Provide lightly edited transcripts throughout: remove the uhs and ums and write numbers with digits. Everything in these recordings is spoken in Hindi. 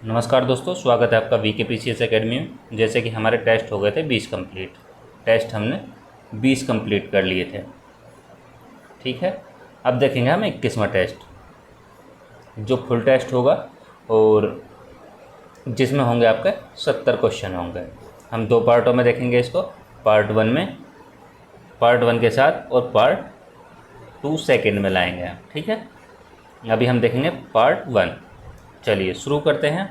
नमस्कार दोस्तों, स्वागत है आपका VKPCS एकेडमी में। जैसे कि हमारे टेस्ट हो गए थे 20 कंप्लीट। टेस्ट हमने 20 कंप्लीट कर लिए थे। ठीक है, अब देखेंगे हम 21वां टेस्ट, जो फुल टेस्ट होगा और जिसमें होंगे आपके 70 क्वेश्चन होंगे। हम 2 पार्टों में देखेंगे इसको, पार्ट 1 में, पार्ट 1 के साथ, और पार्ट 2 सेकेंड में लाएंगे हम। ठीक है, अभी हम देखेंगे पार्ट 1। चलिए शुरू करते हैं।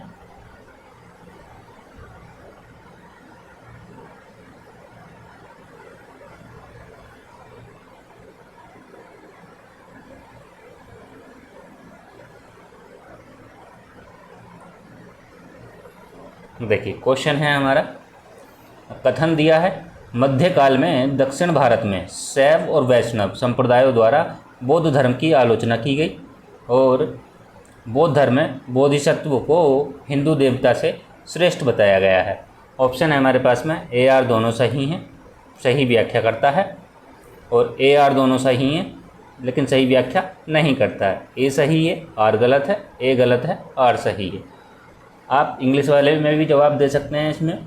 देखिए क्वेश्चन है हमारा, कथन दिया है, मध्यकाल में दक्षिण भारत में शैव और वैष्णव संप्रदायों द्वारा बौद्ध धर्म की आलोचना की गई और बौद्ध धर्म में बोधिसत्व को हिंदू देवता से श्रेष्ठ बताया गया है। ऑप्शन है हमारे पास में AR दोनों सही हैं, सही व्याख्या करता है, और AR दोनों सही हैं लेकिन सही व्याख्या नहीं करता है। A सही है, R गलत है, A गलत है, R सही है। आप इंग्लिश वाले में भी जवाब दे सकते हैं इसमें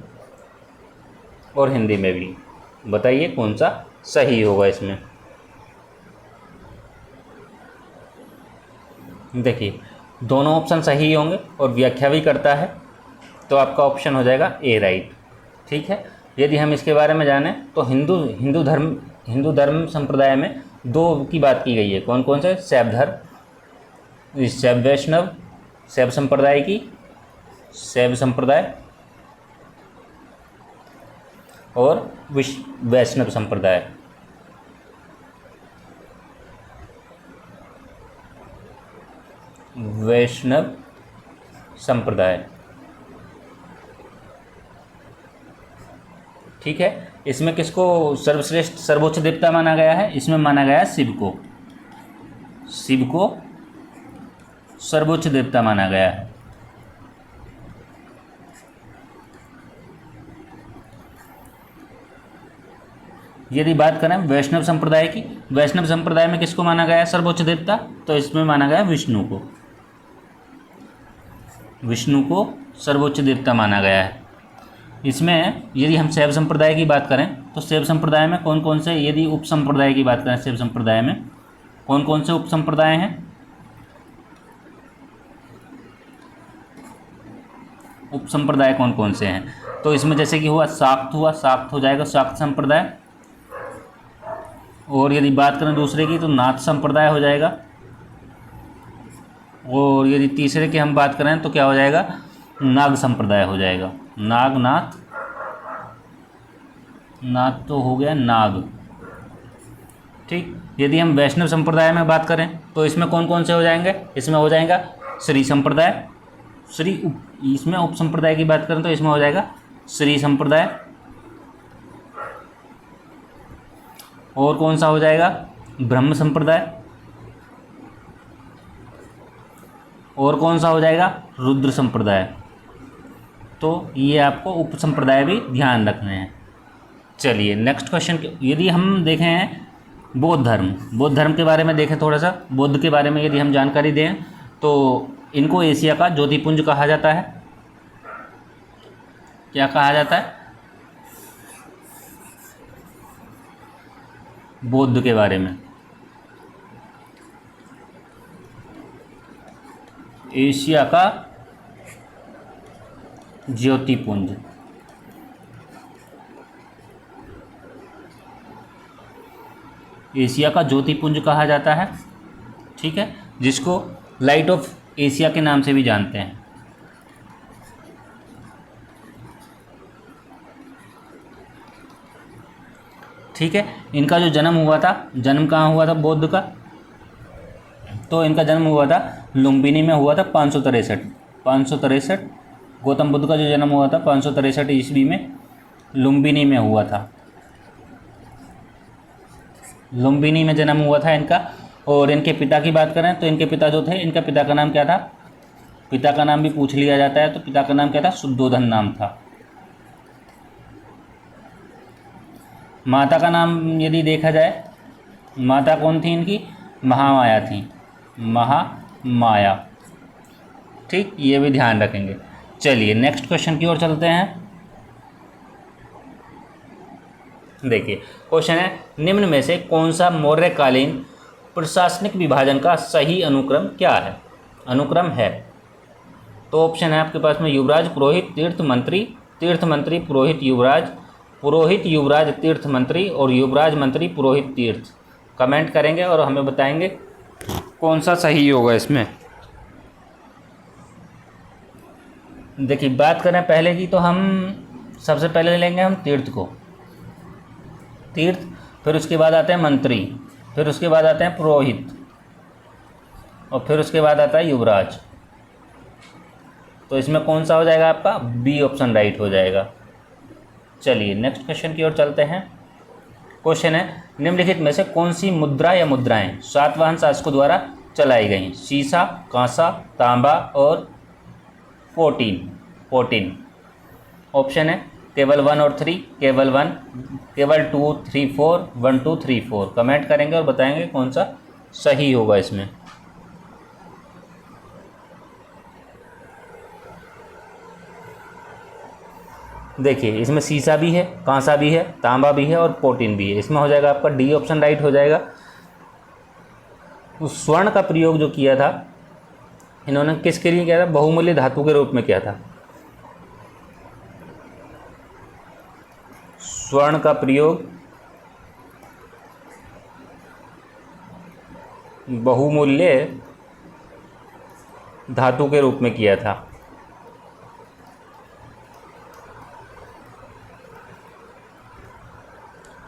और हिंदी में भी। बताइए कौन सा सही होगा इसमें। देखिए दोनों ऑप्शन सही होंगे और व्याख्या भी करता है, तो आपका ऑप्शन हो जाएगा A राइट। ठीक है, यदि हम इसके बारे में जानें तो हिंदू धर्म संप्रदाय में 2 की बात की गई है। कौन कौन से? शैव धर्म, शैव वैष्णव, शैव संप्रदाय की, शैव संप्रदाय और वैष्णव संप्रदाय। वैष्णव संप्रदाय। ठीक है, इसमें किसको सर्वश्रेष्ठ सर्वोच्च देवता माना गया है? इसमें माना गया है शिव को। शिव को सर्वोच्च देवता माना गया है। यदि बात करें वैष्णव संप्रदाय की, वैष्णव संप्रदाय में किसको माना गया है सर्वोच्च देवता? तो इसमें माना गया विष्णु को। विष्णु को सर्वोच्च देवता माना गया है। इसमें यदि हम शैव संप्रदाय की बात करें तो शैव संप्रदाय में कौन कौन से, यदि उप संप्रदाय की बात करें, शैव संप्रदाय में कौन कौन से उप संप्रदाय हैं? उप संप्रदाय कौन कौन से हैं? तो इसमें जैसे कि हुआ शाक्त, शाक्त हो जाएगा शाक्त संप्रदाय। और यदि बात करें दूसरे की तो नाथ संप्रदाय हो जाएगा। और यदि तीसरे की हम बात करें तो क्या हो जाएगा? नाग संप्रदाय हो जाएगा। नाग, नाथ तो हो गया नाग। ठीक, यदि हम वैष्णव संप्रदाय में बात करें तो इसमें कौन कौन से हो जाएंगे? इसमें हो जाएगा श्री संप्रदाय, इसमें उप संप्रदाय की बात करें तो इसमें हो जाएगा श्री संप्रदाय। और कौन सा हो जाएगा? ब्रह्म संप्रदाय। और कौन सा हो जाएगा? रुद्र संप्रदाय। तो ये आपको उप संप्रदाय भी ध्यान रखने हैं। चलिए नेक्स्ट क्वेश्चन, यदि हम देखें बौद्ध धर्म के बारे में देखें, थोड़ा सा बौद्ध के बारे में यदि हम जानकारी दें तो इनको एशिया का ज्योतिपुंज कहा जाता है। क्या कहा जाता है बौद्ध के बारे में? एशिया का ज्योतिपुंज। एशिया का ज्योतिपुंज कहा जाता है। ठीक है, जिसको लाइट ऑफ एशिया के नाम से भी जानते हैं। ठीक है, इनका जो जन्म हुआ था, जन्म कहाँ हुआ था बौद्ध का? तो इनका जन्म हुआ था लुम्बिनी में, हुआ था 563। गौतम बुद्ध का जो जन्म हुआ था 563 ईस्वी में लुम्बिनी में हुआ था। लुम्बिनी में जन्म हुआ था इनका। और इनके पिता की बात करें तो इनके पिता जो थे, इनका पिता का नाम क्या था? पिता का नाम भी पूछ लिया जाता है, तो पिता का नाम क्या था? शुद्धोधन नाम था। माता का नाम यदि देखा जाए, माता कौन थी इनकी? महामाया थी, महामाया। ठीक, ये भी ध्यान रखेंगे। चलिए नेक्स्ट क्वेश्चन की ओर चलते हैं। देखिए क्वेश्चन है, निम्न में से कौन सा मौर्यकालीन प्रशासनिक विभाजन का सही अनुक्रम क्या है? अनुक्रम है तो ऑप्शन है आपके पास में युवराज, पुरोहित, तीर्थ मंत्री, तीर्थ मंत्री, पुरोहित, युवराज, पुरोहित, युवराज, तीर्थ मंत्री और युवराज, मंत्री, पुरोहित, तीर्थ। कमेंट करेंगे और हमें बताएंगे कौन सा सही होगा इसमें। देखिए बात करें पहले की तो हम सबसे पहले लेंगे हम तीर्थ को, तीर्थ, फिर उसके बाद आते हैं मंत्री, फिर उसके बाद आते हैं पुरोहित और फिर उसके बाद आता है युवराज। तो इसमें कौन सा हो जाएगा आपका? बी ऑप्शन राइट हो जाएगा। चलिए नेक्स्ट क्वेश्चन की ओर चलते हैं। क्वेश्चन है, निम्नलिखित में से कौन सी मुद्रा या मुद्राएं सातवाहन शासकों द्वारा चलाई गई? सीसा, कांसा, तांबा और पोटीन। ऑप्शन है केवल 1 और 3, केवल 1, केवल 2, 3, 4, 1, 2, 3, 4। कमेंट करेंगे और बताएंगे कौन सा सही होगा इसमें। देखिए इसमें सीसा भी है, कांसा भी है, तांबा भी है और पोटीन भी है। इसमें हो जाएगा आपका डी ऑप्शन राइट हो जाएगा। उस स्वर्ण का प्रयोग जो किया था इन्होंने किसके लिए किया था? बहुमूल्य धातु के रूप में किया था। स्वर्ण का प्रयोग बहुमूल्य धातु के रूप में किया था।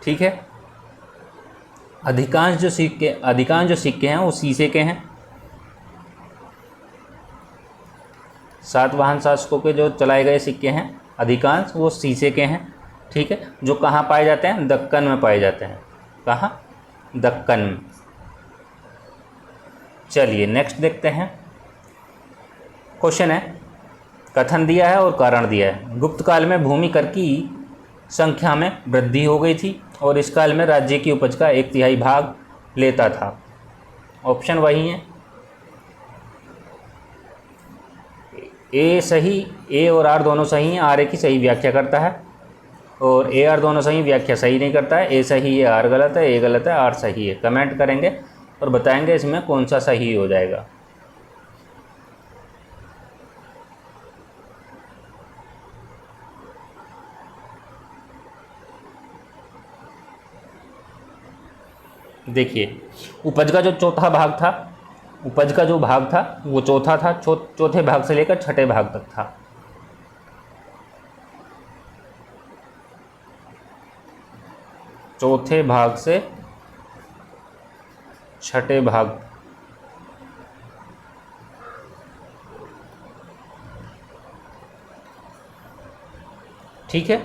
ठीक है। अधिकांश जो सिक्के हैं वो शीशे के हैं। सातवाहन शासकों के जो चलाए गए सिक्के हैं अधिकांश वो शीशे के हैं। ठीक है। जो कहाँ पाए जाते हैं? दक्कन में पाए जाते हैं। कहाँ? दक्कन में। चलिए नेक्स्ट देखते हैं। क्वेश्चन है, कथन दिया है और कारण दिया है। गुप्त काल में भूमि कर की संख्या में वृद्धि हो गई थी और इस काल में राज्य की उपज का 1/3 भाग लेता था। ऑप्शन वही है, ए सही, ए और आर दोनों सही हैं। आर ए की सही व्याख्या करता है और ए आर दोनों सही, व्याख्या सही नहीं करता है। ए सही है, आर गलत है, ए गलत है, आर सही है। कमेंट करेंगे और बताएंगे इसमें कौन सा सही हो जाएगा। देखिए उपज का जो चौथा भाग था, उपज का जो भाग था वो चौथा था। चौथे भाग से लेकर छठे भाग तक था। चौथे भाग से छठे भाग, ठीक है,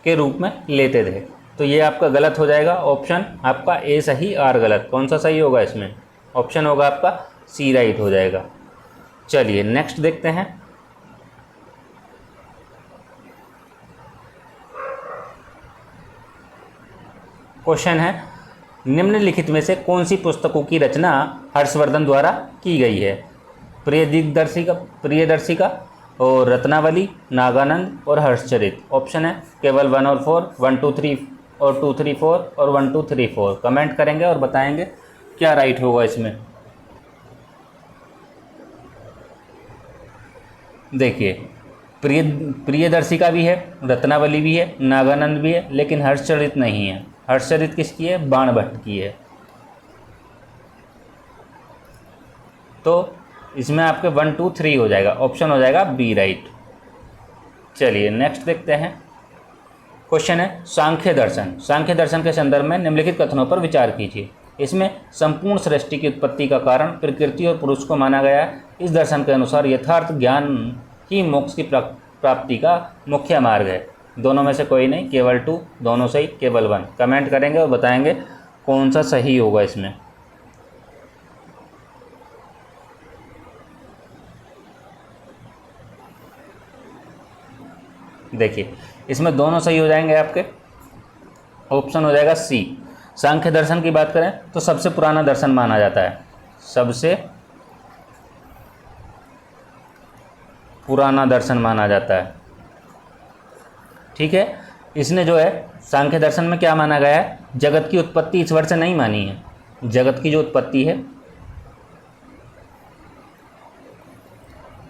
के रूप में लेते थे। तो ये आपका गलत हो जाएगा। ऑप्शन आपका ए सही, आर गलत। कौन सा सही होगा इसमें? ऑप्शन होगा आपका सी राइट हो जाएगा। चलिए नेक्स्ट देखते हैं। क्वेश्चन है, निम्नलिखित में से कौन सी पुस्तकों की रचना हर्षवर्धन द्वारा की गई है? प्रियदर्शिका और रत्नावली, नागानंद और हर्षचरित। ऑप्शन है केवल 1 और 4, 1, 2, 3 और 2, 3, 4 और 1, 2, 3, 4। कमेंट करेंगे और बताएंगे क्या राइट होगा इसमें। देखिए प्रियदर्शिका भी है, रत्नावली भी है, नागानंद भी है, लेकिन हर्षचरित नहीं है। हर्षचरित किसकी है? बाणभट्ट की है। तो इसमें आपके 1, 2, 3 हो जाएगा। ऑप्शन हो जाएगा बी राइट। चलिए नेक्स्ट देखते हैं। क्वेश्चन है, सांख्य दर्शन के संदर्भ में निम्नलिखित कथनों पर विचार कीजिए। इसमें संपूर्ण सृष्टि की उत्पत्ति का कारण प्रकृति और पुरुष को माना गया है। इस दर्शन के अनुसार यथार्थ ज्ञान ही मोक्ष की प्राप्ति का मुख्य मार्ग है। दोनों में से कोई नहीं, केवल 2, दोनों सही, केवल 1। कमेंट करेंगे और बताएंगे कौन सा सही होगा इसमें। देखिए इसमें दोनों सही हो जाएंगे आपके। ऑप्शन हो जाएगा सी। सांख्य दर्शन की बात करें तो सबसे पुराना दर्शन माना जाता है। सबसे पुराना दर्शन माना जाता है। ठीक है, इसने जो है सांख्य दर्शन में क्या माना गया है, जगत की उत्पत्ति ईश्वर से नहीं मानी है। जगत की जो उत्पत्ति है,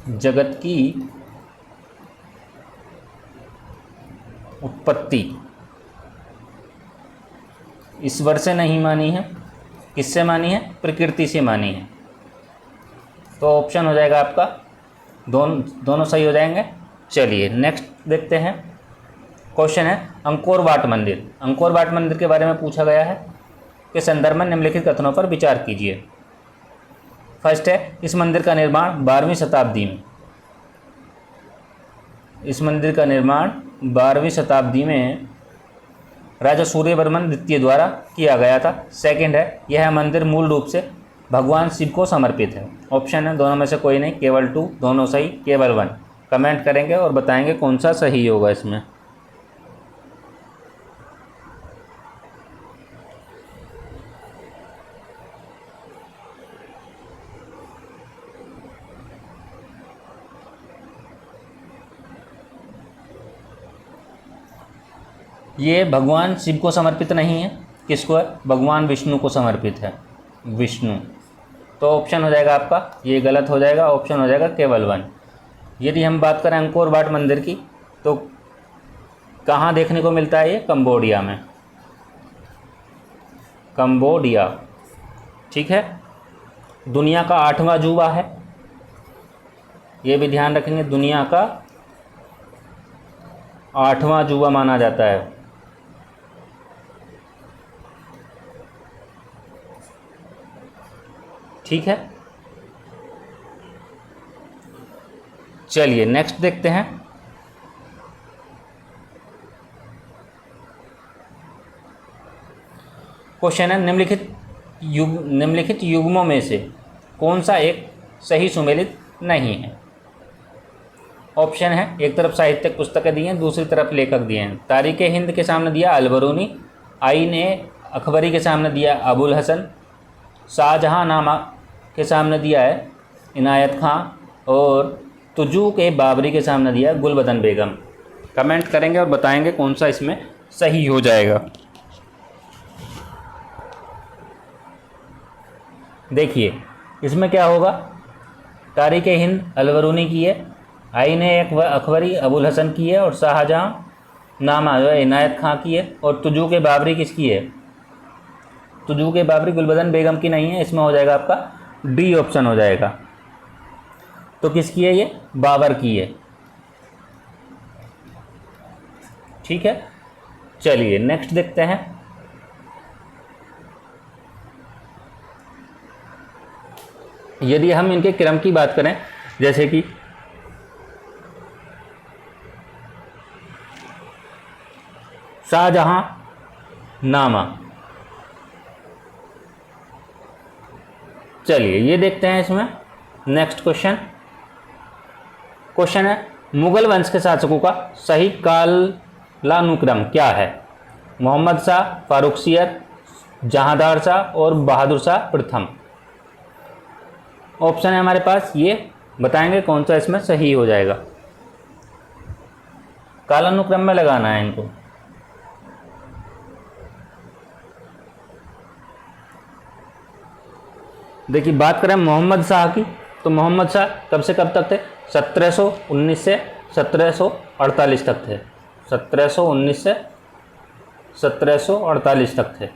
जगत की उत्पत्ति ईश्वर से नहीं मानी है, किससे मानी है, प्रकृति से मानी है। तो ऑप्शन हो जाएगा आपका, दोनों सही हो जाएंगे। चलिए नेक्स्ट देखते हैं। क्वेश्चन है अंकोर वाट मंदिर। अंकोर वाट मंदिर के बारे में पूछा गया है कि संदर्भ में निम्नलिखित कथनों पर विचार कीजिए। फर्स्ट है, इस मंदिर का निर्माण 12वीं शताब्दी में, इस मंदिर का निर्माण 12वीं शताब्दी में राजा सूर्यवर्मन द्वितीय द्वारा किया गया था। सेकंड है, यह मंदिर मूल रूप से भगवान शिव को समर्पित है। ऑप्शन है दोनों में से कोई नहीं, केवल 2, दोनों सही, केवल 1। कमेंट करेंगे और बताएंगे कौन सा सही होगा इसमें। ये भगवान शिव को समर्पित नहीं है, किसको है, भगवान विष्णु को समर्पित है, विष्णु। तो ऑप्शन हो जाएगा आपका, ये गलत हो जाएगा, ऑप्शन हो जाएगा केवल 1। यदि हम बात करें अंकोर वाट मंदिर की, तो कहाँ देखने को मिलता है, ये कंबोडिया में, कंबोडिया। ठीक है, दुनिया का 8वां अजूबा है, ये भी ध्यान रखेंगे, दुनिया का 8वां अजूबा माना जाता है। ठीक है, चलिए नेक्स्ट देखते हैं। क्वेश्चन है निम्नलिखित युग्मों में से कौन सा एक सही सुमेलित नहीं है। ऑप्शन है, एक तरफ साहित्यिक पुस्तकें दी हैं, दूसरी तरफ लेखक दिए हैं। तारीख़ हिंद के सामने दिया अलबरूनी, आईन अकबरी के सामने दिया अबुल हसन, शाहजहां नामा के सामने दिया है इनायत खां, और तुजू के बाबरी के सामने दिया है गुलबदन बेगम। कमेंट करेंगे और बताएंगे कौन सा इसमें सही हो जाएगा। देखिए इसमें क्या होगा, तारीख़ हिंद अलबरूनी की है, आईन अकबरी अबुल हसन की है, और शाहजहां नामा जो है इनायत खां की है, और तुजू के बाबरी किसकी है, तुजू के बाबरी गुलबदन बेगम की नहीं है। इसमें हो जाएगा आपका डी ऑप्शन हो जाएगा। तो किसकी है, ये बाबर की है। ठीक है, चलिए नेक्स्ट देखते हैं। यदि हम इनके क्रम की बात करें, जैसे कि शाहजहां नामा, चलिए ये देखते हैं इसमें। नेक्स्ट क्वेश्चन है मुगल वंश के शासकों का सही कालानुक्रम क्या है। मोहम्मद शाह, फारुखसियर, जहांदार शाह और बहादुर शाह प्रथम। ऑप्शन है हमारे पास, ये बताएंगे कौन सा इसमें सही हो जाएगा। कालानुक्रम में लगाना है इनको। देखिए बात करें मोहम्मद शाह की, तो मोहम्मद शाह कब से कब तक थे, 1719 से 1748 तक थे, 1719 से 1748 तक थे।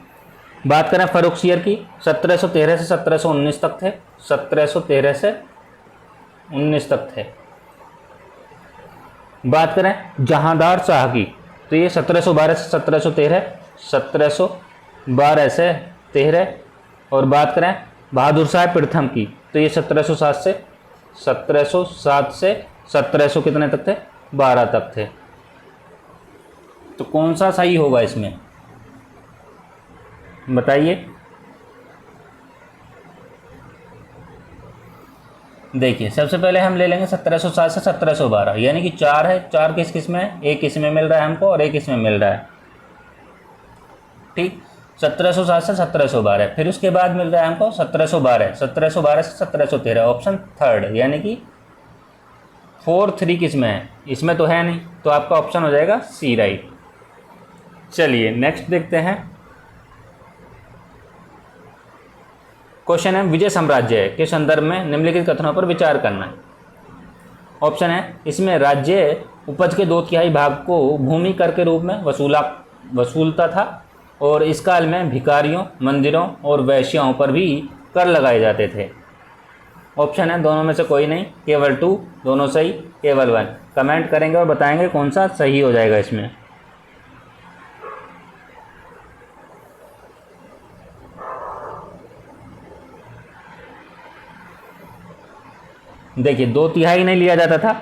बात करें फारुखसियर की, 1713 से 1719 तक थे, 1713 से 19 तक थे। बात करें जहांदार शाह की, तो ये 1712 से 1713, 1712 से 13। और बात करें बहादुर शाह प्रथम की, तो ये 1707 से 1700 कितने तक थे, 12 तक थे। तो कौन सा सही होगा इसमें बताइए। देखिए सबसे पहले हम ले लेंगे 1707 से 1712, यानी कि 4 है, 4 किस किस में है, एक इसमें मिल रहा है हमको और एक इसमें मिल रहा है। ठीक, 1707 से 1712, फिर उसके बाद मिल रहा है हमको 1712 से 1713, ऑप्शन थर्ड, यानी कि 4 3 किस में है? इसमें तो है नहीं, तो आपका ऑप्शन हो जाएगा सी राइट। चलिए नेक्स्ट देखते हैं। क्वेश्चन है विजय साम्राज्य के संदर्भ में निम्नलिखित कथनों पर विचार करना है। ऑप्शन है इसमें राज्य उपज के 2/3 भाग को भूमि कर के रूप में वसूलता था और इस काल में भिखारियों, मंदिरों और वैश्याओं पर भी कर लगाए जाते थे। ऑप्शन है दोनों में से कोई नहीं, केवल 2, दोनों सही, केवल 1। कमेंट करेंगे और बताएंगे कौन सा सही हो जाएगा इसमें। देखिए 2/3 नहीं लिया जाता था,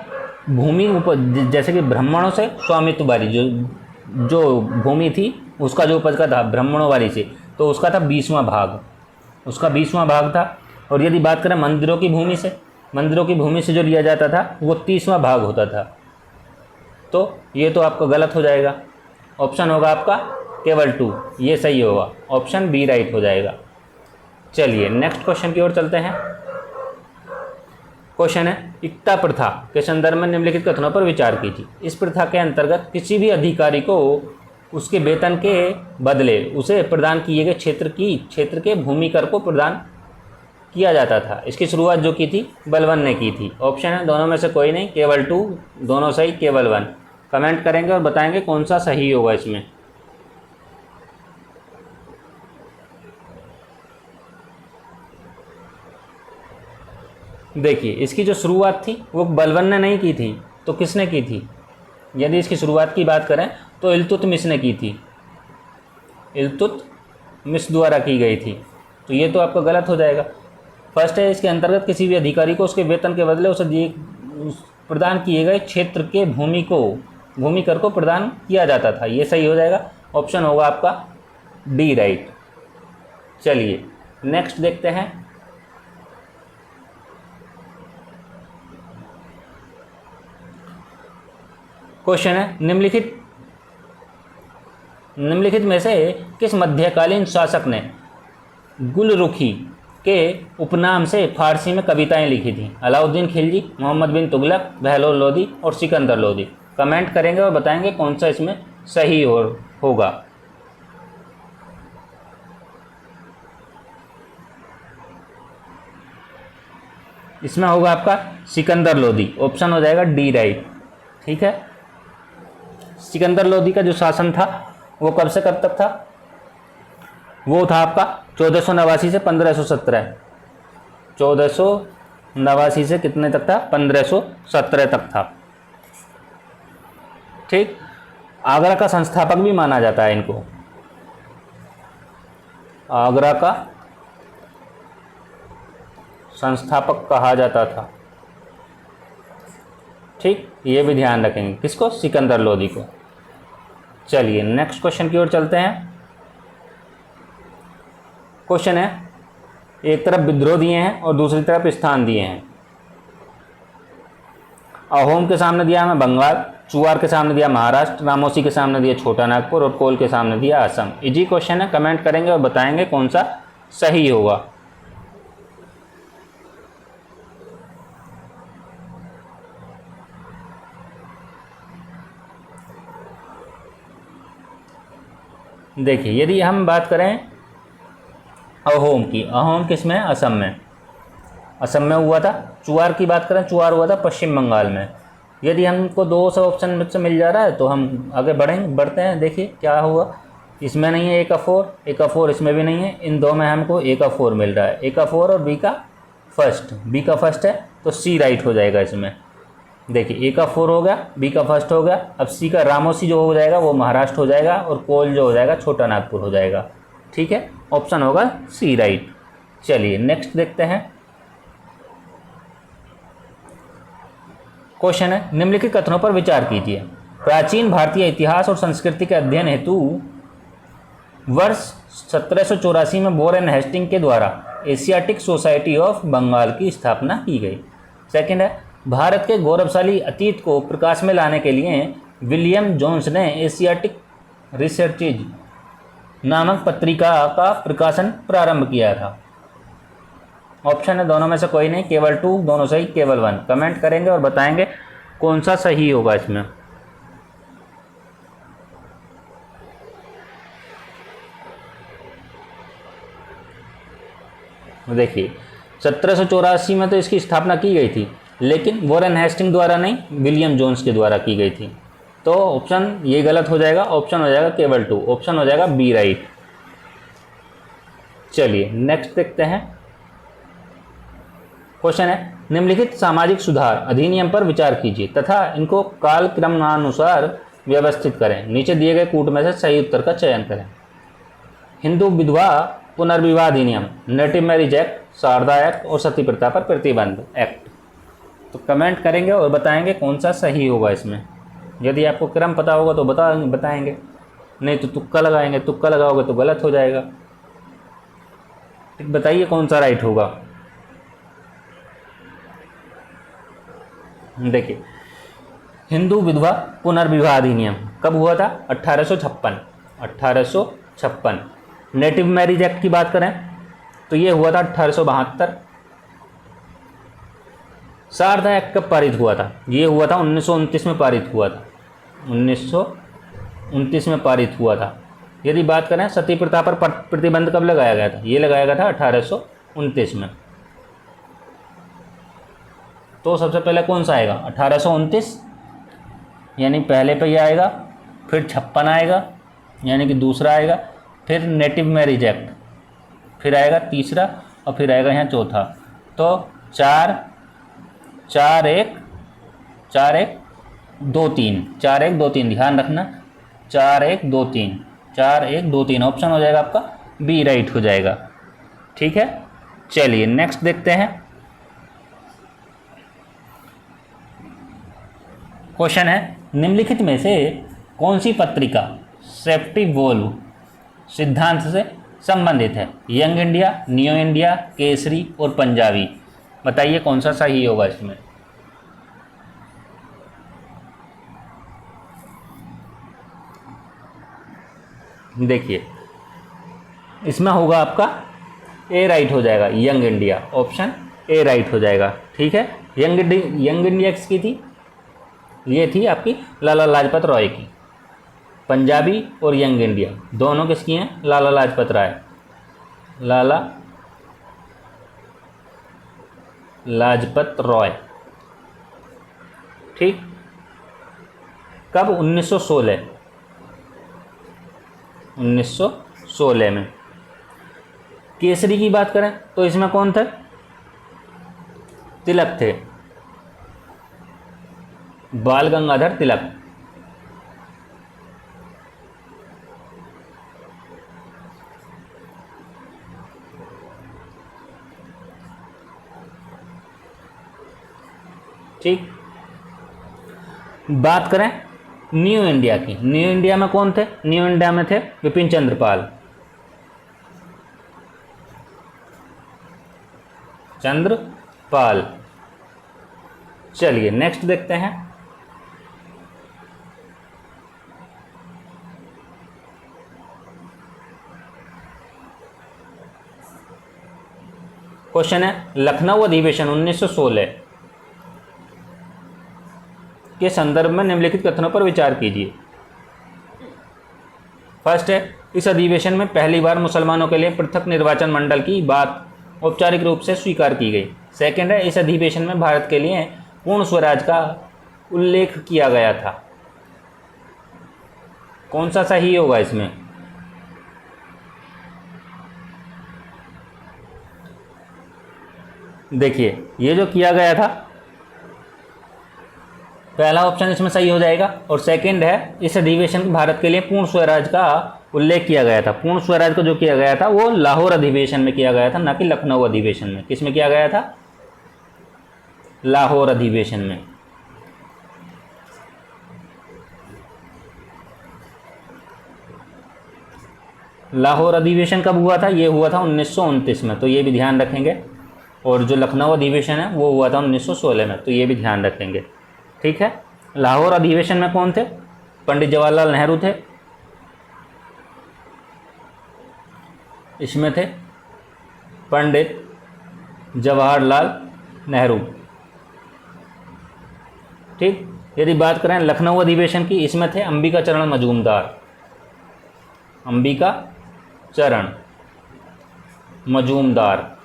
भूमि उपज जैसे कि ब्राह्मणों से स्वामित्व वाली जो भूमि थी उसका जो उपज का था ब्राह्मणों वाली से, तो उसका था 20वां भाग, उसका 20वां भाग था। और यदि बात करें मंदिरों की भूमि से जो लिया जाता था वो 30वां भाग होता था। तो ये तो आपका गलत हो जाएगा। ऑप्शन होगा आपका केवल 2, ये सही होगा, ऑप्शन बी राइट हो जाएगा। चलिए नेक्स्ट क्वेश्चन की ओर चलते हैं। क्वेश्चन है इक्ता प्रथा के संदर्भ में निम्नलिखित कथनों पर विचार कीजिए। इस प्रथा के अंतर्गत किसी भी अधिकारी को उसके वेतन के बदले उसे प्रदान किए गए क्षेत्र के भूमि कर को प्रदान किया जाता था। इसकी शुरुआत जो की थी बलबन ने की थी। ऑप्शन है दोनों में से कोई नहीं, केवल 2, दोनों सही, केवल 1। कमेंट करेंगे और बताएंगे कौन सा सही होगा इसमें। देखिए इसकी जो शुरुआत थी वो बलबन ने नहीं की थी, तो किसने की थी? यदि इसकी शुरुआत की बात करें तो इल्तुतमिश ने की थी, इल्तुतमिश द्वारा की गई थी। तो ये तो आपका गलत हो जाएगा। फर्स्ट है इसके अंतर्गत किसी भी अधिकारी को उसके वेतन के बदले उसे प्रदान किए गए क्षेत्र के भूमि कर को प्रदान किया जाता था, ये सही हो जाएगा। ऑप्शन होगा आपका डी राइट। चलिए नेक्स्ट देखते हैं। क्वेश्चन है निम्नलिखित में से किस मध्यकालीन शासक ने गुलरुखी के उपनाम से फारसी में कविताएं लिखी थी? अलाउद्दीन खिलजी, मोहम्मद बिन तुगलक, बहलोल लोदी और सिकंदर लोदी। कमेंट करेंगे और बताएंगे कौन सा इसमें सही होगा। इसमें होगा आपका सिकंदर लोदी, ऑप्शन हो जाएगा डी राइट। ठीक है, सिकंदर लोदी का जो शासन था वो कब से कब तक था? वो था आपका 1489 से 1517। 1489 से कितने तक था? 1517 तक था। ठीक, आगरा का संस्थापक भी माना जाता है इनको, आगरा का संस्थापक कहा जाता था। ठीक, ये भी ध्यान रखेंगे, किसको? सिकंदर लोदी को। चलिए नेक्स्ट क्वेश्चन की ओर चलते हैं। क्वेश्चन है एक तरफ विद्रोह दिए हैं और दूसरी तरफ स्थान दिए हैं। अहोम के सामने दिया हमें बंगाल, चुआर के सामने दिया महाराष्ट्र, रामोसी के सामने दिया छोटा नागपुर और कोल के सामने दिया असम। इजी क्वेश्चन है, कमेंट करेंगे और बताएंगे कौन सा सही होगा। देखिए यदि हम बात करें अहोम की, अहोम किस में? असम में, असम में हुआ था। चुआर की बात करें, चुआर हुआ था पश्चिम बंगाल में। यदि हमको 200 ऑप्शन में से मिल जा रहा है तो हम आगे बढ़ते हैं। देखिए क्या हुआ, इसमें नहीं है ए का 4, ए का 4 इसमें भी नहीं है, इन दो में हमको ए का 4 मिल रहा है, ए का 4 और बी का फर्स्ट। बी का फर्स्ट है तो सी राइट हो जाएगा इसमें। देखिए ए का 4 हो गया, बी का फर्स्ट हो गया, अब सी का रामोसी जो हो जाएगा वो महाराष्ट्र हो जाएगा और कोल जो हो जाएगा छोटा नागपुर हो जाएगा। ठीक है, ऑप्शन होगा सी राइट। चलिए नेक्स्ट देखते हैं। क्वेश्चन है निम्नलिखित कथनों पर विचार कीजिए। प्राचीन भारतीय इतिहास और संस्कृति के अध्ययन हेतु वर्ष 1784 में वॉरेन हेस्टिंग के द्वारा एशियाटिक सोसाइटी ऑफ बंगाल की स्थापना की गई। सेकंड है भारत के गौरवशाली अतीत को प्रकाश में लाने के लिए विलियम जोन्स ने एशियाटिक रिसर्चेज नामक पत्रिका का प्रकाशन प्रारंभ किया था। ऑप्शन है दोनों में से कोई नहीं, केवल 2, दोनों सही, केवल 1। कमेंट करेंगे और बताएंगे कौन सा सही होगा इसमें। देखिए 1784 में तो इसकी स्थापना की गई थी, लेकिन वॉरेन हेस्टिंग द्वारा नहीं, विलियम जोन्स के द्वारा की गई थी। तो ऑप्शन ये गलत हो जाएगा, ऑप्शन हो जाएगा केवल 2, ऑप्शन हो जाएगा बी राइट। चलिए नेक्स्ट देखते हैं। क्वेश्चन है निम्नलिखित सामाजिक सुधार अधिनियम पर विचार कीजिए तथा इनको कालक्रमानुसार व्यवस्थित करें। नीचे दिए गए कूट में से सही उत्तर का चयन करें। हिंदू विधवा पुनर्विवाह अधिनियम, native marriage act, Sharda act और सती प्रथा पर प्रतिबंध एक्ट। तो कमेंट करेंगे और बताएंगे कौन सा सही होगा इसमें। यदि आपको क्रम पता होगा तो बताएंगे, नहीं तो तुक्का लगाएंगे, तुक्का लगाओगे तो गलत हो जाएगा। ठीक, बताइए कौन सा राइट होगा। देखिए हिंदू विधवा पुनर्विवाह अधिनियम कब हुआ था? 1856। नेटिव मैरिज एक्ट की बात करें तो ये हुआ था 1872। शारदा एक्ट कब पारित हुआ था? ये हुआ था 1929 में पारित हुआ था, 1929 में पारित हुआ था। यदि बात करें सती प्रथा पर प्रतिबंध कब लगाया गया था? ये लगाया गया था 1829 में। तो सबसे पहले कौन सा आएगा? 1829 यानी पहले पे ये आएगा, फिर 56 आएगा यानी कि दूसरा आएगा, फिर नेटिव मैरिज एक्ट, फिर आएगा तीसरा और फिर आएगा यहाँ चौथा। तो 4 1 2 3, 4 1 2 3, ध्यान रखना 4 1 2 3, 4 1 2 3 ऑप्शन हो जाएगा आपका बी राइट हो जाएगा। ठीक है, चलिए नेक्स्ट देखते हैं। क्वेश्चन है निम्नलिखित में से कौन सी पत्रिका सेफ्टी वोल्व सिद्धांत से संबंधित है? Young India, new India, Kesari और पंजाबी। बताइए कौन सा सही होगा इसमें। देखिए इसमें होगा आपका ए राइट हो जाएगा, young India, option A right हो जाएगा। ठीक है, यंग इंडिया किसकी थी? ये थी आपकी लाला लाजपत राय की। पंजाबी और यंग इंडिया दोनों किसकी हैं? लाला लाजपत राय, लाला लाजपत रॉय। ठीक, कब? 1916 में। केसरी की बात करें तो इसमें कौन थे? तिलक थे, बाल गंगाधर तिलक। ठीक, बात करें न्यू इंडिया की, न्यू इंडिया में कौन थे? न्यू इंडिया में थे विपिन चंद्रपाल, चंद्रपाल। चलिए नेक्स्ट देखते हैं। क्वेश्चन है लखनऊ अधिवेशन 1916 के संदर्भ में निम्नलिखित कथनों पर विचार कीजिए। फर्स्ट है इस अधिवेशन में पहली बार मुसलमानों के लिए पृथक निर्वाचन मंडल की बात औपचारिक रूप से स्वीकार की गई। सेकंड है इस अधिवेशन में भारत के लिए पूर्ण स्वराज का उल्लेख किया गया था। कौन सा सही होगा इसमें? देखिए ये जो किया गया था, पहला ऑप्शन इसमें सही हो जाएगा। और सेकंड है इस अधिवेशन में भारत के लिए पूर्ण स्वराज का उल्लेख किया गया था। पूर्ण स्वराज को जो किया गया था वो लाहौर अधिवेशन में किया गया था, ना कि लखनऊ अधिवेशन में। किस में किया गया था? लाहौर अधिवेशन में। लाहौर अधिवेशन कब हुआ था? ये हुआ था 1929 में, तो ये भी ध्यान रखेंगे। और जो लखनऊ अधिवेशन है वो हुआ था 1916 में, तो ये भी ध्यान रखेंगे। ठीक है, लाहौर अधिवेशन में कौन थे? पंडित जवाहरलाल नेहरू थे, इसमें थे पंडित जवाहरलाल नेहरू। ठीक। यदि बात करें लखनऊ अधिवेशन की, इसमें थे अंबिका चरण मजूमदार, अंबिका चरण मजूमदार।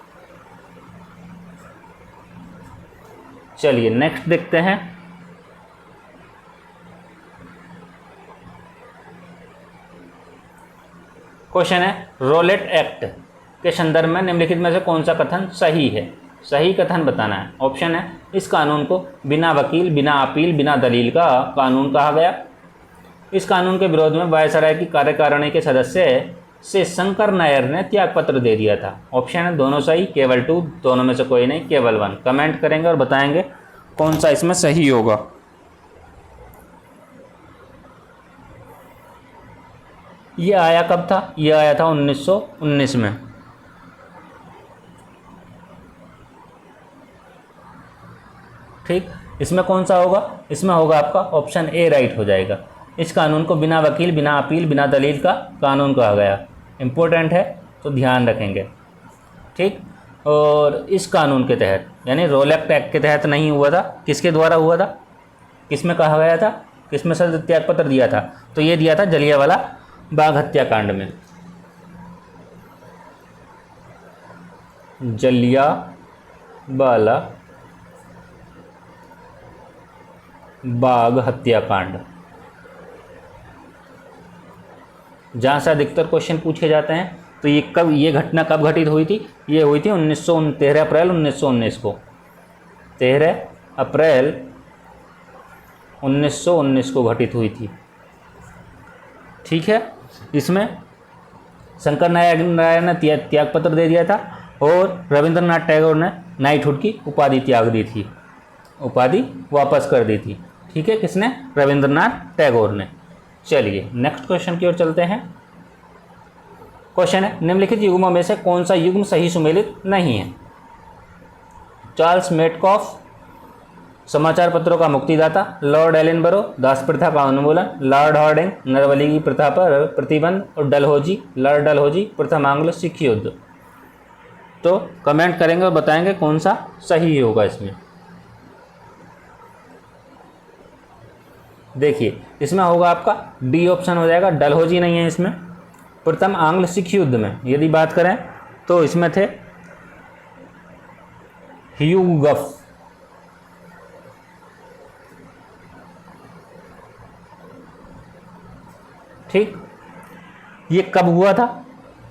चलिए नेक्स्ट देखते हैं। क्वेश्चन है रोलेट एक्ट के संदर्भ में निम्नलिखित में से कौन सा कथन सही है? सही कथन बताना है। ऑप्शन है, इस कानून को बिना वकील, बिना अपील, बिना दलील का कानून कहा गया। इस कानून के विरोध में वायसराय की कार्यकारिणी के सदस्य से शंकर नायर ने त्यागपत्र दे दिया था। ऑप्शन है दोनों सही, केवल 2, दोनों में से कोई नहीं, केवल 1। कमेंट करेंगे और बताएंगे कौन सा इसमें सही होगा। ये आया कब था? ये आया था 1919 में। ठीक। इसमें कौन सा होगा? इसमें होगा आपका ऑप्शन ए राइट हो जाएगा। इस कानून को बिना वकील, बिना अपील, बिना दलील का कानून कहा गया। इम्पोर्टेंट है तो ध्यान रखेंगे। ठीक। और इस कानून के तहत यानी रोलेट एक्ट के तहत नहीं हुआ था, किसके द्वारा हुआ था? किस में कहा गया था? किस में सर त्यागपत्र दिया था? तो ये दिया था जलियांवाला बाग हत्याकांड में। जलियांवाला बाग हत्याकांड, जहाँ से अधिकतर क्वेश्चन पूछे जाते हैं। तो ये घटना कब घटित हुई थी? ये हुई थी 13 अप्रैल 1919 को। 13 अप्रैल 1919 को घटित हुई थी। ठीक है। इसमें शंकर नायर ने त्यागपत्र दे दिया था और रविंद्रनाथ टैगोर ने नाइटहुड की उपाधि त्याग दी थी, उपाधि वापस कर दी थी। ठीक है। किसने? रविंद्रनाथ टैगोर ने। चलिए नेक्स्ट क्वेश्चन की ओर चलते हैं। क्वेश्चन है, निम्नलिखित युग्मों में से कौन सा युग्म सही सुमेलित नहीं है? चार्ल्स मेटकॉफ, समाचार पत्रों का मुक्तिदाता, लॉर्ड एलिनबरो, दास प्रथा का उन्मूलन, लॉर्ड हार्डिंग, नरबली की प्रथा पर प्रतिबंध, और डलहौजी, लॉर्ड डलहौजी, प्रथम आंग्ल सिख युद्ध। तो कमेंट करेंगे और बताएंगे कौन सा सही होगा इसमें। देखिए इसमें होगा आपका डी ऑप्शन हो जाएगा, डलहौजी नहीं है इसमें। प्रथम आंग्ल सिख युद्ध में यदि बात करें तो इसमें थे ह्यूगफ। ठीक। ये कब हुआ था?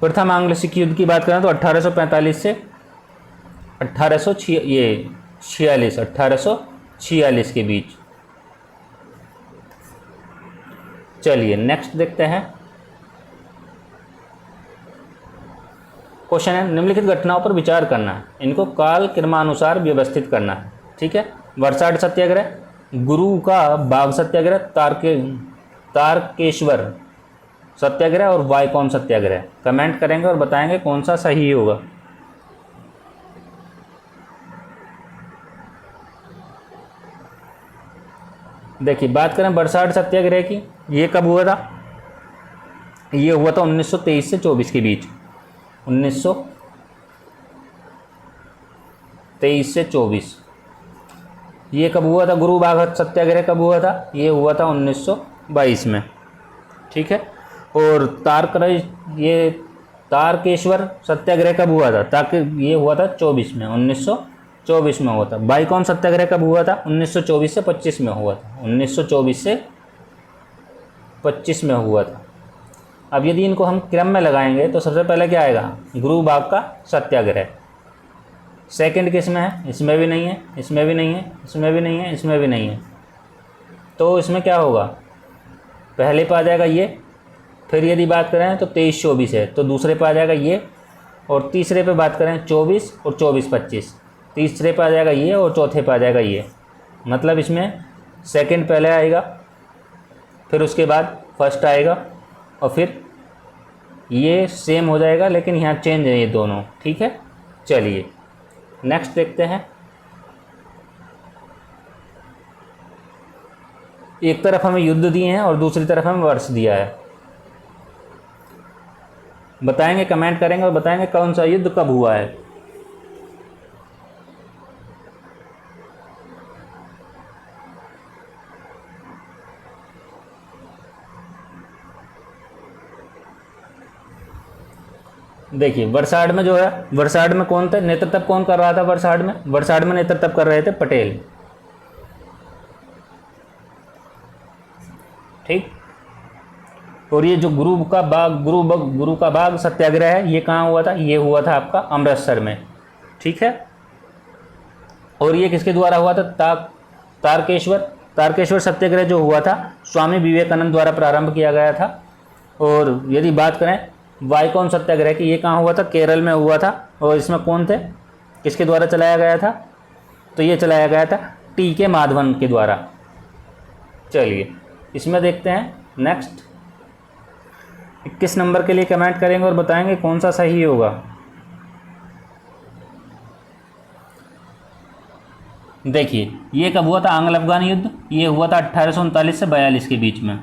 प्रथम आंग्ल सिख युद्ध की बात करें तो 1845 से 1846 के बीच। चलिए नेक्स्ट देखते हैं। क्वेश्चन है, निम्नलिखित घटनाओं पर विचार करना है, इनको काल क्रमानुसार व्यवस्थित करना है। ठीक है। वर्षाठ सत्याग्रह, गुरु का बाग सत्याग्रह, तारकेश्वर सत्याग्रह और वाईकॉम सत्याग्रह। कमेंट करेंगे और बताएंगे कौन सा सही होगा। देखिए बात करें वर्षाठ सत्याग्रह की, ये कब हुआ था? ये हुआ था 1923 से 24 के बीच। 1923 से 24। ये कब हुआ था? गुरु बाग सत्याग्रह कब हुआ था? ये हुआ था 1922 में। ठीक है। और तारकेश्वर सत्याग्रह कब हुआ था? ये हुआ था 24 में, 1924 में हुआ था। वाईकॉम सत्याग्रह कब हुआ था? 1924 से 25 में हुआ था। 1924 से 25 में हुआ था। अब यदि इनको हम क्रम में लगाएंगे तो सबसे पहले क्या आएगा? गुरु बाग का सत्याग्रह। सेकंड किस में है? इसमें भी नहीं है, इसमें भी नहीं है, इसमें भी नहीं है, इसमें भी नहीं है। तो इसमें क्या होगा? पहले पे आ जाएगा ये, फिर यदि बात करें तो 23-24 है तो दूसरे पे आ जाएगा ये, और तीसरे पे बात करें 24 और 24-25, तीसरे पे आ जाएगा ये और चौथे पे आ जाएगा ये। मतलब इसमें सेकंड पहले आएगा, फिर उसके बाद फर्स्ट आएगा, और फिर ये सेम हो जाएगा लेकिन यहाँ चेंज है ये दोनों। ठीक है। चलिए नेक्स्ट देखते हैं। एक तरफ हमें युद्ध दिए हैं और दूसरी तरफ हमें वर्ष दिया है। बताएंगे, कमेंट करेंगे और बताएंगे कौन सा युद्ध कब हुआ है। देखिए वरसाड में जो है, वरसाड में कौन थे, नेतृत्व कौन कर रहा था वरसाड में? वरसाड में नेतृत्व कर रहे थे पटेल। ठीक। और ये जो गुरु का बाग सत्याग्रह है, ये कहाँ हुआ था? ये हुआ था आपका अमृतसर में। ठीक है। और ये किसके द्वारा हुआ था? तारकेश्वर सत्याग्रह जो हुआ था, स्वामी विवेकानंद द्वारा प्रारंभ किया गया था। और यदि बात करें वाइकोम सत्याग्रह की, ये कहाँ हुआ था? केरल में हुआ था। और इसमें कौन थे, किसके द्वारा चलाया गया था? तो ये चलाया गया था टी.के. माधवन के द्वारा। चलिए इसमें देखते हैं नेक्स्ट। 21 नंबर के लिए कमेंट करेंगे और बताएंगे कौन सा सही होगा। देखिए ये कब हुआ था आंग्ल अफगान युद्ध? ये हुआ था 1839 से 42 के बीच में।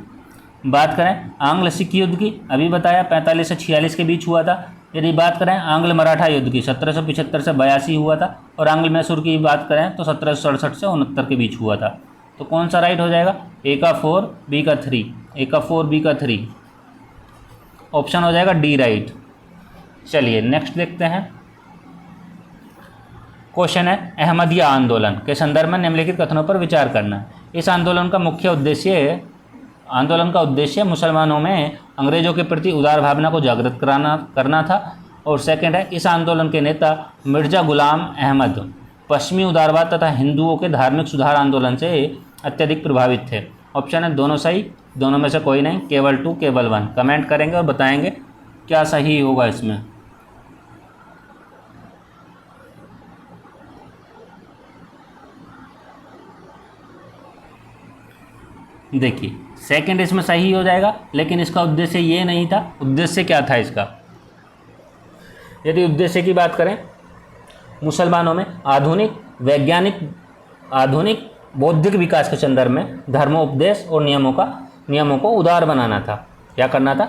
बात करें आंग्ल सिख युद्ध की, अभी बताया 45 से 46 के बीच हुआ था। यदि बात करें आंग्ल मराठा युद्ध की, 1775 से 82 हुआ था। और आंग्ल मैसूर की बात करें तो 1767 से 69 के बीच हुआ था। तो कौन सा राइट हो जाएगा? ए का 4, बी का 3, ए का 4, बी का 3, ऑप्शन हो जाएगा डी राइट। चलिए नेक्स्ट देखते हैं। क्वेश्चन है अहमदिया आंदोलन के संदर्भ में निम्नलिखित कथनों पर विचार करना। इस आंदोलन का उद्देश्य मुसलमानों में अंग्रेजों के प्रति उदार भावना को जागृत करना था। और सेकंड है इस आंदोलन के नेता मिर्जा गुलाम अहमद पश्चिमी उदारवाद तथा हिंदुओं के धार्मिक सुधार आंदोलन से अत्यधिक प्रभावित थे। ऑप्शन है दोनों सही, दोनों में से कोई नहीं, केवल 2, केवल 1। कमेंट करेंगे और बताएंगे क्या सही होगा इसमें। देखिए सेकंड इसमें सही हो जाएगा, लेकिन इसका उद्देश्य ये नहीं था। उद्देश्य क्या था इसका? यदि उद्देश्य की बात करें, मुसलमानों में आधुनिक बौद्धिक विकास के संदर्भ में धर्मोपदेश और नियमों को उदार बनाना था। क्या करना था?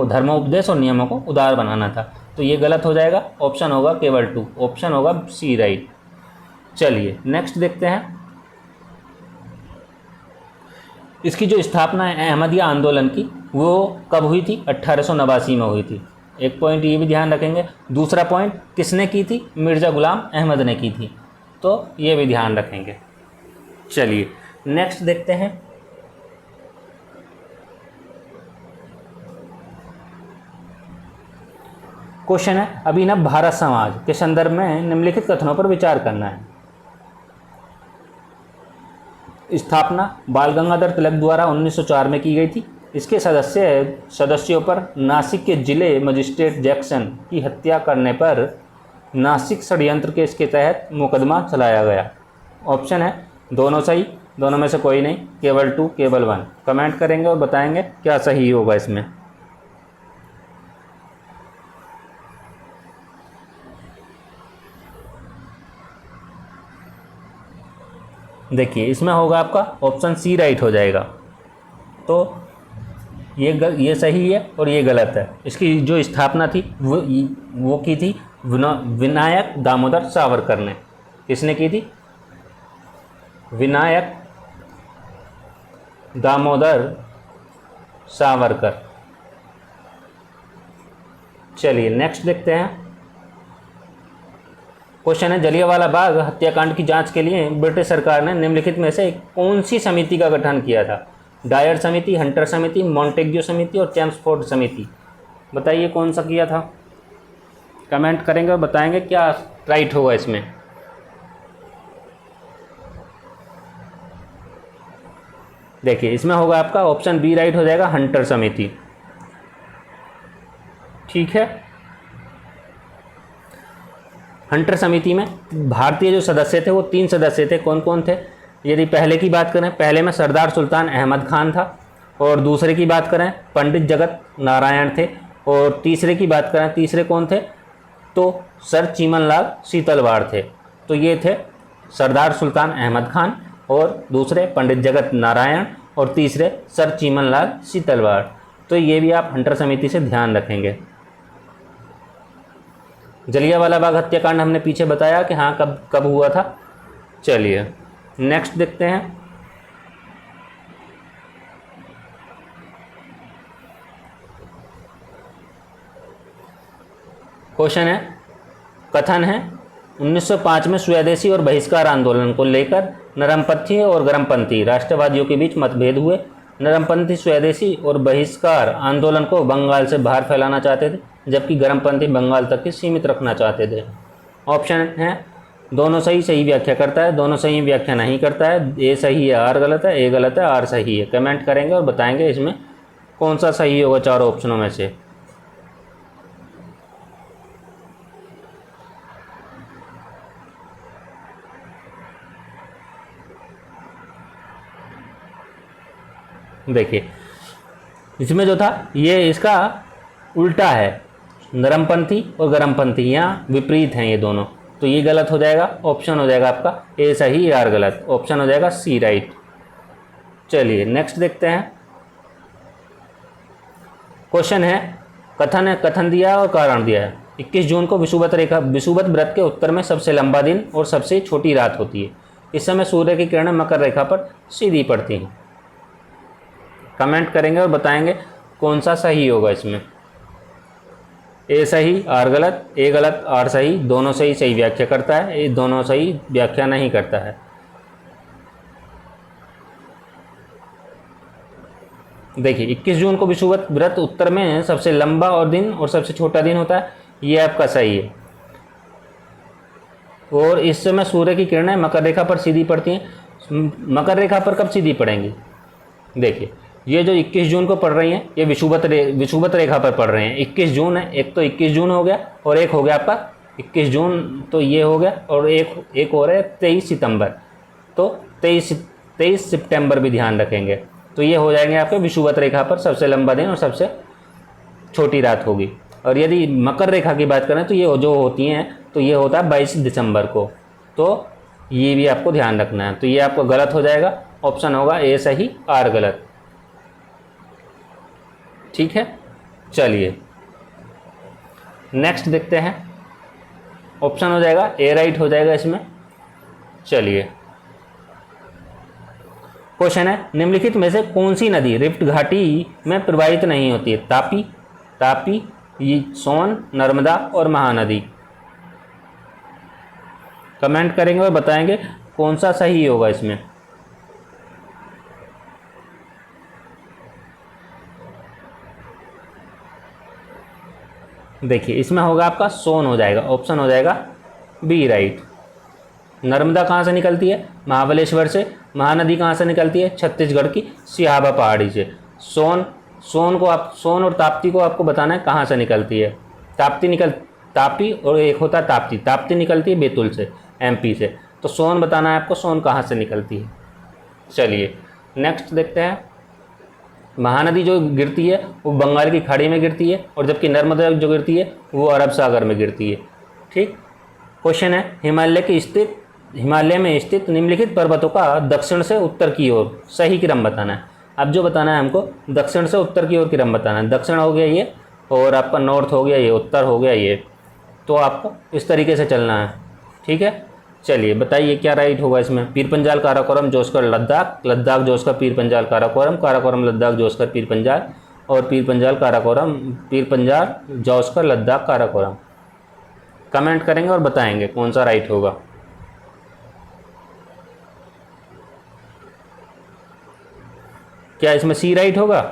धर्मोपदेश और नियमों को उदार बनाना था। तो ये गलत हो जाएगा। ऑप्शन होगा केवल 2, ऑप्शन होगा सी राइट। चलिए नेक्स्ट देखते हैं। इसकी जो स्थापना है अहमदिया आंदोलन की, वो कब हुई थी? 1889 में हुई थी। एक पॉइंट ये भी ध्यान रखेंगे। दूसरा पॉइंट किसने की थी? मिर्जा गुलाम अहमद ने की थी। तो ये भी ध्यान रखेंगे। चलिए नेक्स्ट देखते हैं। क्वेश्चन है अभिनव भारत समाज के संदर्भ में निम्नलिखित कथनों पर विचार करना है। स्थापना बाल गंगाधर तिलक द्वारा 1904 में की गई थी। इसके सदस्यों पर नासिक के जिले मजिस्ट्रेट जैक्सन की हत्या करने पर नासिक षड्यंत्र केस के तहत मुकदमा चलाया गया। ऑप्शन है दोनों सही, दोनों में से कोई नहीं, केवल 2, केवल 1। कमेंट करेंगे और बताएंगे क्या सही होगा इसमें। देखिए इसमें होगा आपका ऑप्शन सी राइट हो जाएगा। तो ये सही है और ये गलत है। इसकी जो स्थापना थी वो की थी विनायक दामोदर सावरकर ने। किसने की थी? विनायक दामोदर सावरकर। चलिए नेक्स्ट देखते हैं। क्वेश्चन है जलियांवाला बाग हत्याकांड की जांच के लिए ब्रिटिश सरकार ने निम्नलिखित में से कौन सी समिति का गठन किया था? डायर समिति, हंटर समिति, मॉन्टेग्यू समिति और चैम्सफोर्ड समिति। बताइए कौन सा किया था। कमेंट करेंगे और बताएंगे क्या राइट होगा इसमें। देखिए इसमें होगा आपका ऑप्शन बी राइट हो जाएगा, हंटर समिति। ठीक है। हंटर समिति में भारतीय जो सदस्य थे वो 3 सदस्य थे। कौन कौन थे? यदि पहले की बात करें, पहले में सरदार सुल्तान अहमद खान था। और दूसरे की बात करें पंडित जगत नारायण थे। और तीसरे की बात करें, तीसरे कौन थे? तो सर चीमनलाल सीतलवाड़ थे। तो ये थे सरदार सुल्तान अहमद खान और दूसरे पंडित जगत नारायण और तीसरे सर चीमनलाल सीतलवाड़। तो ये भी आप हंटर समिति से ध्यान रखेंगे। जलियांवाला बाग हत्याकांड हमने पीछे बताया कि हाँ कब हुआ था। चलिए नेक्स्ट देखते हैं। क्वेश्चन है, कथन है 1905 में स्वदेशी और बहिष्कार आंदोलन को लेकर नरमपंथी और गरमपंथी राष्ट्रवादियों के बीच मतभेद हुए। नरमपंथी स्वदेशी और बहिष्कार आंदोलन को बंगाल से बाहर फैलाना चाहते थे, जबकि गरमपंथी बंगाल तक ही सीमित रखना चाहते थे। ऑप्शन है दोनों सही व्याख्या करता है, दोनों सही व्याख्या नहीं करता है, ए सही है आर गलत है, ए गलत है आर सही है। कमेंट करेंगे और बताएंगे इसमें कौन सा सही होगा चारों ऑप्शनों में से। देखिए इसमें जो था ये इसका उल्टा है, नरमपंथी और गरमपंथी यहाँ विपरीत हैं ये दोनों, तो ये गलत हो जाएगा। ऑप्शन हो जाएगा आपका ए सही आर गलत, ऑप्शन हो जाएगा सी राइट। चलिए नेक्स्ट देखते हैं। क्वेश्चन है, कथन दिया है और कारण दिया है। 21 जून को विषुवत व्रत के उत्तर में सबसे लंबा दिन और सबसे छोटी रात होती है। इस समय सूर्य की किरणें मकर रेखा पर सीधी पड़ती हैं। कमेंट करेंगे और बताएंगे कौन सा सही होगा इसमें। ए सही आर गलत, ए गलत आर सही, दोनों सही व्याख्या करता है, ए दोनों सही व्याख्या नहीं करता है। देखिए 21 जून को विषुवत व्रत उत्तर में सबसे लंबा और दिन और सबसे छोटा दिन होता है, ये आपका सही है। और इस समय सूर्य की किरणें मकर रेखा पर सीधी पड़ती हैं। मकर रेखा पर कब सीधी पड़ेंगी? देखिए ये जो 21 जून को पड़ रही हैं ये विषुवत रेखा पर पड़ रहे हैं। 21 जून है, एक तो 21 जून हो गया और एक हो गया आपका 21 जून तो ये हो गया, और एक और है 23 सितंबर, तो 23 सितंबर भी ध्यान रखेंगे, तो ये हो जाएंगे आपके विषुवत रेखा पर सबसे लंबा दिन और सबसे छोटी रात होगी। और यदि मकर रेखा की बात करें तो ये जो होती हैं तो ये होता है 22 दिसंबर को, तो ये भी आपको ध्यान रखना है। तो ये आपको गलत हो जाएगा, ऑप्शन होगा ए सही आर गलत। ठीक है, चलिए नेक्स्ट देखते हैं। ऑप्शन हो जाएगा ए राइट हो जाएगा इसमें। चलिए क्वेश्चन है, निम्नलिखित में से कौन सी नदी रिफ्ट घाटी में प्रवाहित नहीं होती है? तापी, सोन, नर्मदा और महानदी। कमेंट करेंगे और बताएंगे कौन सा सही होगा इसमें। देखिए इसमें होगा आपका सोन हो जाएगा, ऑप्शन हो जाएगा बी राइट। नर्मदा कहाँ से निकलती है? महाबलेश्वर से। महानदी कहाँ से निकलती है? छत्तीसगढ़ की सिहाबा पहाड़ी से। सोन और ताप्ती को आपको बताना है कहाँ से निकलती है। तापी और एक होता है ताप्ती निकलती है बैतूल से, एमपी से। तो सोन बताना है आपको, सोन कहाँ से निकलती है। चलिए नेक्स्ट देखते हैं। महानदी जो गिरती है वो बंगाल की खाड़ी में गिरती है, और जबकि नर्मदा जो गिरती है वो अरब सागर में गिरती है। ठीक। क्वेश्चन है, हिमालय में स्थित निम्नलिखित पर्वतों का दक्षिण से उत्तर की ओर सही क्रम बताना है। अब जो बताना है हमको दक्षिण से उत्तर की ओर क्रम बताना है। दक्षिण हो गया ये, और आपका नॉर्थ हो गया ये, उत्तर हो गया ये, तो आपको इस तरीके से चलना है। ठीक है, चलिए बताइए क्या राइट होगा इसमें। पीर पंजाल काराकोरम जोशकर लद्दाख, लद्दाख जोशकर पीर पंजाल काराकोरम, काराकोरम लद्दाख जोशकर पीर पंजाल, और पीर पंजाल जोशकर लद्दाख काराकोरम। कमेंट करेंगे और बताएंगे कौन सा राइट होगा। क्या इसमें सी राइट होगा?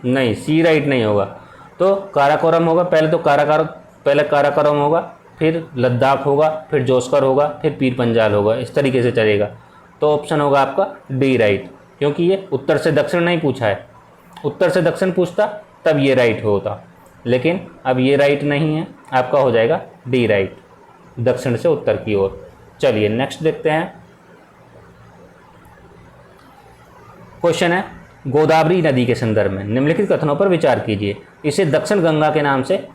नहीं, सी राइट नहीं होगा। तो काराकोरम होगा, पहले काराकोरम होगा, फिर लद्दाख होगा, फिर जोशकर होगा, फिर पीर पंजाल होगा, इस तरीके से चलेगा। तो ऑप्शन होगा आपका डी राइट, क्योंकि ये उत्तर से दक्षिण नहीं पूछा है। उत्तर से दक्षिण पूछता तब ये राइट होता, लेकिन अब ये राइट नहीं है, आपका हो जाएगा डी राइट, दक्षिण से उत्तर की ओर। चलिए नेक्स्ट देखते हैं। क्वेश्चन है, गोदावरी नदी के संदर्भ में निम्नलिखित कथनों पर विचार कीजिए। इसे दक्षिण गंगा के नाम से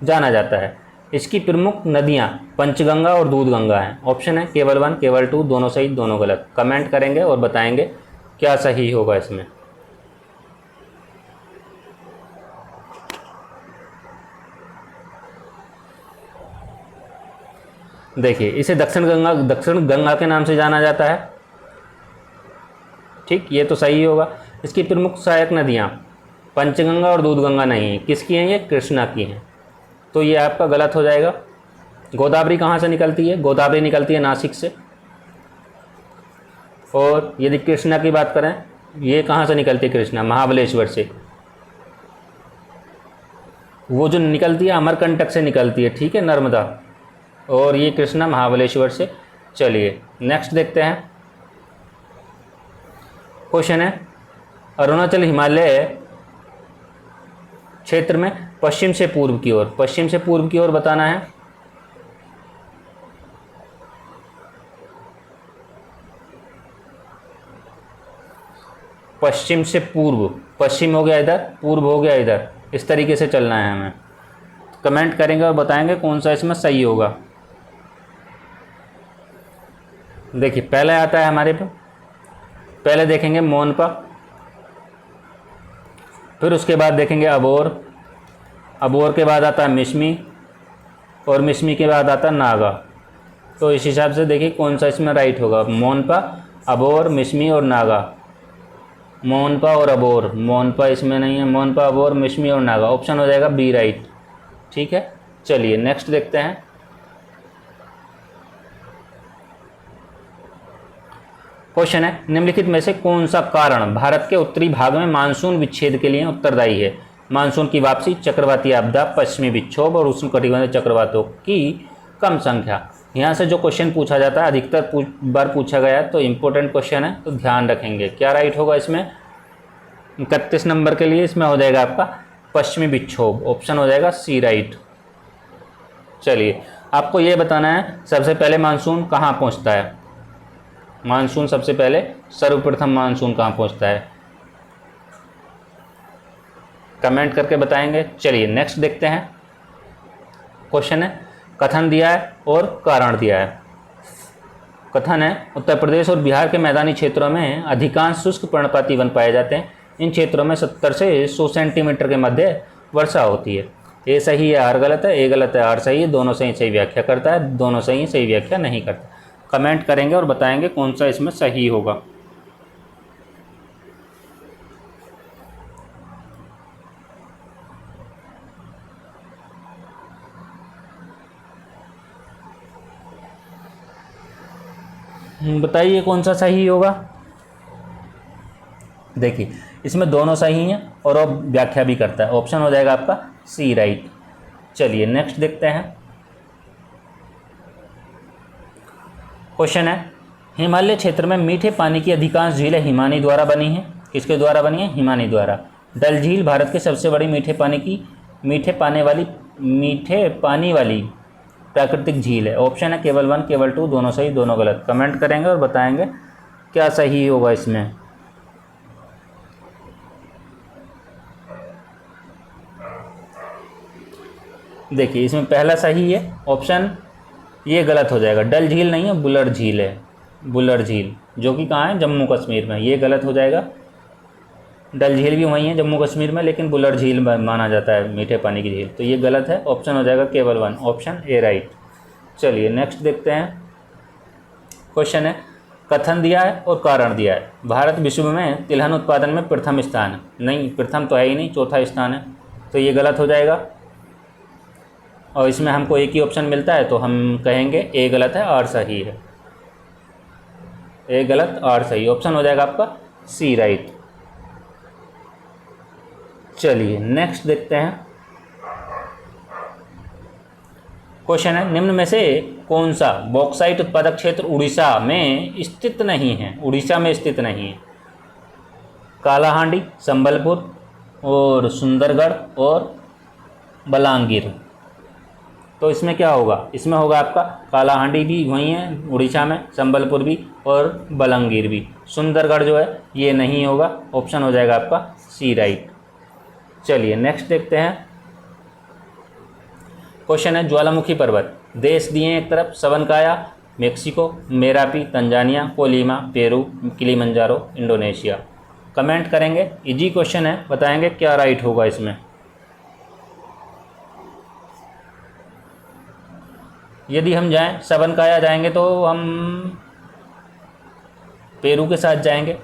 जाना जाता है। इसकी प्रमुख नदियां पंचगंगा और दूधगंगा हैं। ऑप्शन है केवल 1, केवल 2, दोनों सही, दोनों गलत। कमेंट करेंगे और बताएंगे क्या सही होगा इसमें। देखिए इसे दक्षिण गंगा के नाम से जाना जाता है। ठीक, ये तो सही होगा। इसकी प्रमुख सहायक नदियाँ पंचगंगा और दूधगंगा नहीं है। किसकी हैं ये? कृष्णा की हैं। तो ये आपका गलत हो जाएगा। गोदावरी कहाँ से निकलती है? गोदावरी निकलती है नासिक से। और यदि कृष्णा की बात करें, ये कहाँ से निकलती है? कृष्णा महाबलेश्वर से। वो जो निकलती है अमरकंटक से निकलती है, ठीक है, नर्मदा। और ये कृष्णा महाबलेश्वर से। चलिए नेक्स्ट देखते हैं। क्वेश्चन है, अरुणाचल हिमालय क्षेत्र में पश्चिम से पूर्व की ओर, पश्चिम से पूर्व की ओर बताना है। पश्चिम से पूर्व, पश्चिम हो गया इधर, पूर्व हो गया इधर, इस तरीके से चलना है हमें। कमेंट करेंगे और बताएंगे कौन सा इसमें सही होगा। देखिए पहले आता है हमारे पे, पहले देखेंगे मोनपा, फिर उसके बाद देखेंगे अबोर, अबोर के बाद आता है मिश्मी, और मिश्मी के बाद आता है नागा। तो इस हिसाब से देखिए कौन सा इसमें राइट होगा। मोनपा, अबोर, मिश्मी और नागा। मोनपा और अबोर, मोनपा इसमें नहीं है, मोनपा, अबोर, मिश्मी और नागा। ऑप्शन हो जाएगा बी राइट। ठीक है, चलिए नेक्स्ट देखते हैं। क्वेश्चन है, निम्नलिखित में से कौन सा कारण भारत के उत्तरी भाग में मानसून विच्छेद के लिए उत्तरदायी है? मानसून की वापसी, चक्रवाती आपदा, पश्चिमी विक्षोभ और उष्णकटिबंधीय चक्रवातों की कम संख्या। यहाँ से जो क्वेश्चन पूछा जाता है अधिकतर बार पूछा गया है, तो इम्पोर्टेंट क्वेश्चन है, तो ध्यान रखेंगे। क्या राइट होगा इसमें? 31 नंबर के लिए इसमें हो जाएगा आपका पश्चिमी विक्षोभ। ऑप्शन हो जाएगा सी राइट। चलिए आपको ये बताना है सबसे पहले मानसून कहाँ पहुँचता है। मानसून सबसे पहले, सर्वप्रथम मानसून कहाँ पहुँचता है? कमेंट करके बताएंगे। चलिए नेक्स्ट देखते हैं। क्वेश्चन है, कथन दिया है और कारण दिया है। कथन है, उत्तर प्रदेश और बिहार के मैदानी क्षेत्रों में अधिकांश शुष्क पर्णपाती वन पाए जाते हैं। इन क्षेत्रों में 70 से 100 सेंटीमीटर के मध्य वर्षा होती है। ए सही है, आर गलत है, ए गलत है, आर सही है। दोनों सही सही व्याख्या करता है, दोनों सही सही व्याख्या नहीं करता। कमेंट करेंगे और बताएंगे कौन सा इसमें सही होगा। बताइए कौन सा सही होगा। देखिए इसमें दोनों सही हैं और अब व्याख्या भी करता है। ऑप्शन हो जाएगा आपका सी राइट। चलिए नेक्स्ट देखते हैं। क्वेश्चन है, हिमालय क्षेत्र में मीठे पानी की अधिकांश झीलें हिमानी द्वारा बनी हैं। किसके द्वारा बनी है? हिमानी द्वारा। डल झील भारत की सबसे बड़ी मीठे पानी वाली प्राकृतिक झील है। ऑप्शन है केवल 1, केवल 2, दोनों सही दोनों गलत। कमेंट करेंगे और बताएंगे क्या सही होगा इसमें। देखिए इसमें पहला सही है, ऑप्शन ये गलत हो जाएगा। डल झील नहीं है, बुलर झील है। बुलर झील जो कि कहाँ है? जम्मू कश्मीर में। ये गलत हो जाएगा। डल झील भी वहीं है जम्मू कश्मीर में, लेकिन बुलर झील माना जाता है मीठे पानी की झील। तो ये गलत है। ऑप्शन हो जाएगा केवल 1, ऑप्शन ए राइट। चलिए नेक्स्ट देखते हैं। क्वेश्चन है, कथन दिया है और कारण दिया है। भारत विश्व में तिलहन उत्पादन में प्रथम स्थान है। नहीं, प्रथम तो है ही नहीं, चौथा स्थान है। तो ये गलत हो जाएगा। और इसमें हमको एक ही ऑप्शन मिलता है, तो हम कहेंगे ए गलत है, आर सही है। ए गलत, आर सही। ऑप्शन हो जाएगा आपका सी राइट। चलिए नेक्स्ट देखते हैं। क्वेश्चन है, निम्न में से कौन सा बॉक्साइट उत्पादक क्षेत्र उड़ीसा में स्थित नहीं है? उड़ीसा में स्थित नहीं है। कालाहांडी, संबलपुर और सुंदरगढ़ और बलांगीर। तो इसमें क्या होगा? इसमें होगा आपका कालाहांडी भी वहीं है उड़ीसा में, संबलपुर भी और बलांगीर भी। सुंदरगढ़ जो है ये नहीं होगा। ऑप्शन हो जाएगा आपका सी राइट। चलिए नेक्स्ट देखते हैं। क्वेश्चन है, ज्वालामुखी पर्वत देश दिए हैं एक तरफ, Sabancaya Mexico, Merapi Tanzania, Colima Peru, Kilimanjaro Indonesia. Comment करेंगे। इजी क्वेश्चन है, बताएंगे क्या राइट होगा इसमें। यदि हम जाएं सबनकाया जाएंगे तो हम पेरू के साथ जाएंगे।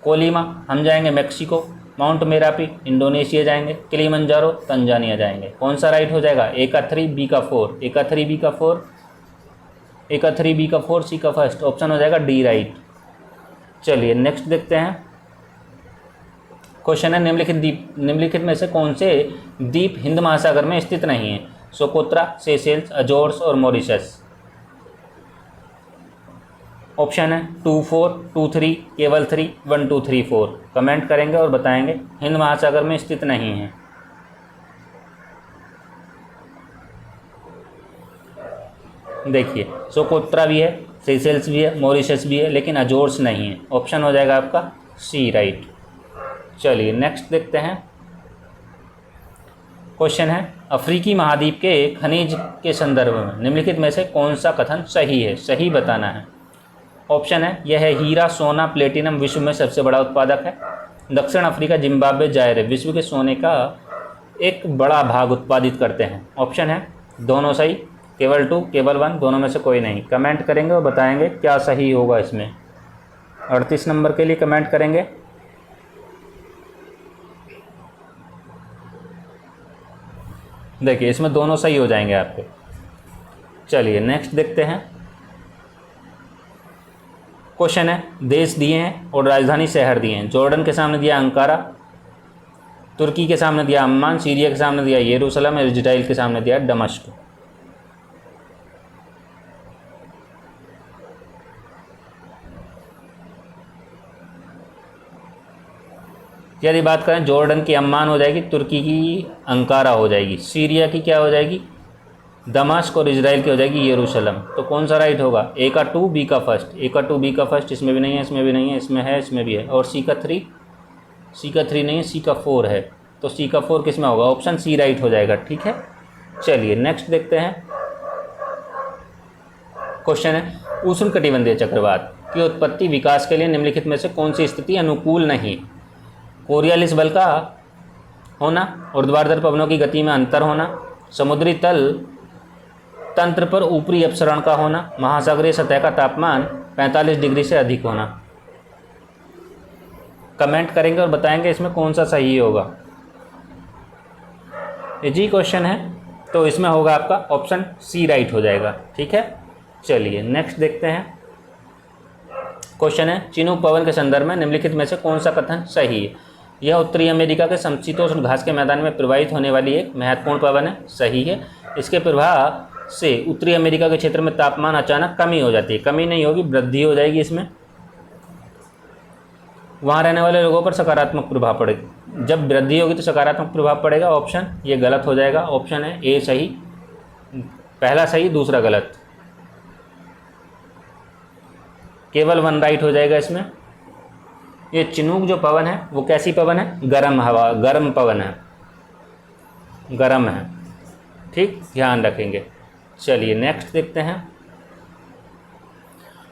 कोलीमा हम जाएंगे मेक्सिको, माउंट मेरापी इंडोनेशिया जाएंगे, किलिमंजारो तंजानिया जाएंगे। कौन सा राइट हो जाएगा? ए का 3 बी का 4, ए का 3 बी का 4, ए का 3 बी का 4 सी का फर्स्ट, ऑप्शन हो जाएगा डी राइट। चलिए नेक्स्ट देखते हैं। क्वेश्चन है निम्नलिखित में से कौन से द्वीप हिंद महासागर में स्थित नहीं है? सोकोत्रा, सेशेल्स, अजोर्स और मॉरिशस। ऑप्शन है 2, 4, 2, 3, केवल 3, 1, 2, 3, 4। कमेंट करेंगे और बताएंगे हिंद महासागर में स्थित नहीं है। देखिए सोकोत्रा भी है, सेशेल्स भी है, मॉरिशस भी है, लेकिन अजोर्स नहीं है। ऑप्शन हो जाएगा आपका सी राइट। चलिए नेक्स्ट देखते हैं। क्वेश्चन है अफ्रीकी महाद्वीप के खनिज के संदर्भ में निम्नलिखित में से कौन सा कथन सही है? सही बताना है। ऑप्शन है यह है हीरा, सोना, प्लेटिनम विश्व में सबसे बड़ा उत्पादक है। दक्षिण अफ्रीका, जिम्बाब्वे, जायरे विश्व के सोने का एक बड़ा भाग उत्पादित करते हैं। ऑप्शन है दोनों सही, केवल 2, केवल 1, दोनों में से कोई नहीं। कमेंट करेंगे और बताएंगे क्या सही होगा इसमें। 38 नंबर के लिए कमेंट करेंगे। देखिए इसमें दोनों सही हो जाएंगे आपके। चलिए नेक्स्ट देखते हैं। क्वेश्चन है देश दिए हैं और राजधानी शहर दिए हैं। जॉर्डन के सामने दिया अंकारा, तुर्की के सामने दिया अम्मान, सीरिया के सामने दिया यरूशलेम, इजराइल के सामने दिया दमिश्क। यदि बात करें जॉर्डन की अम्मान हो जाएगी, तुर्की की अंकारा हो जाएगी, सीरिया की क्या हो जाएगी? दमिश्क, और इजराइल की हो जाएगी यरूशलेम। तो कौन सा राइट होगा? ए का 2 बी का फर्स्ट, ए का 2 बी का फर्स्ट, इसमें भी नहीं है, इसमें भी नहीं है, इसमें है, इसमें भी है। और सी का 3 नहीं है, सी का 4 है। तो सी का 4 किस में होगा? ऑप्शन सी राइट हो जाएगा। ठीक है, चलिए नेक्स्ट देखते हैं। क्वेश्चन है उष्णकटिबंधीय चक्रवात की उत्पत्ति विकास के लिए निम्नलिखित में से कौन सी स्थिति अनुकूल नहीं? कोरियालिस बल का होना, ऊर्ध्वाधर पवनों की गति में अंतर होना, समुद्री तल तंत्र पर ऊपरी अपसरण का होना, महासागरीय सतह का तापमान 45 डिग्री से अधिक होना। कमेंट करेंगे और बताएंगे इसमें कौन सा सही होगा। इजी क्वेश्चन है तो इसमें होगा आपका ऑप्शन सी राइट हो जाएगा। ठीक है, चलिए नेक्स्ट देखते हैं। क्वेश्चन है चिनूक पवन के संदर्भ में निम्नलिखित में से कौन सा कथन सही है? यह उत्तरी अमेरिका के समशीतोष्ण घास के मैदान में प्रवाहित होने वाली एक महत्वपूर्ण पवन है। सही है। इसके प्रभाव से उत्तरी अमेरिका के क्षेत्र में तापमान अचानक कमी हो जाती है। कमी नहीं होगी, वृद्धि हो जाएगी इसमें। वहाँ रहने वाले लोगों पर सकारात्मक प्रभाव पड़ेगा। जब वृद्धि होगी तो सकारात्मक प्रभाव पड़ेगा। ऑप्शन ये गलत हो जाएगा। ऑप्शन है ए सही, पहला सही दूसरा गलत, केवल 1 राइट हो जाएगा इसमें। ये चिनूक जो पवन है वो कैसी पवन है? गर्म हवा, गर्म पवन है, गर्म है। ठीक, ध्यान रखेंगे। चलिए नेक्स्ट देखते हैं।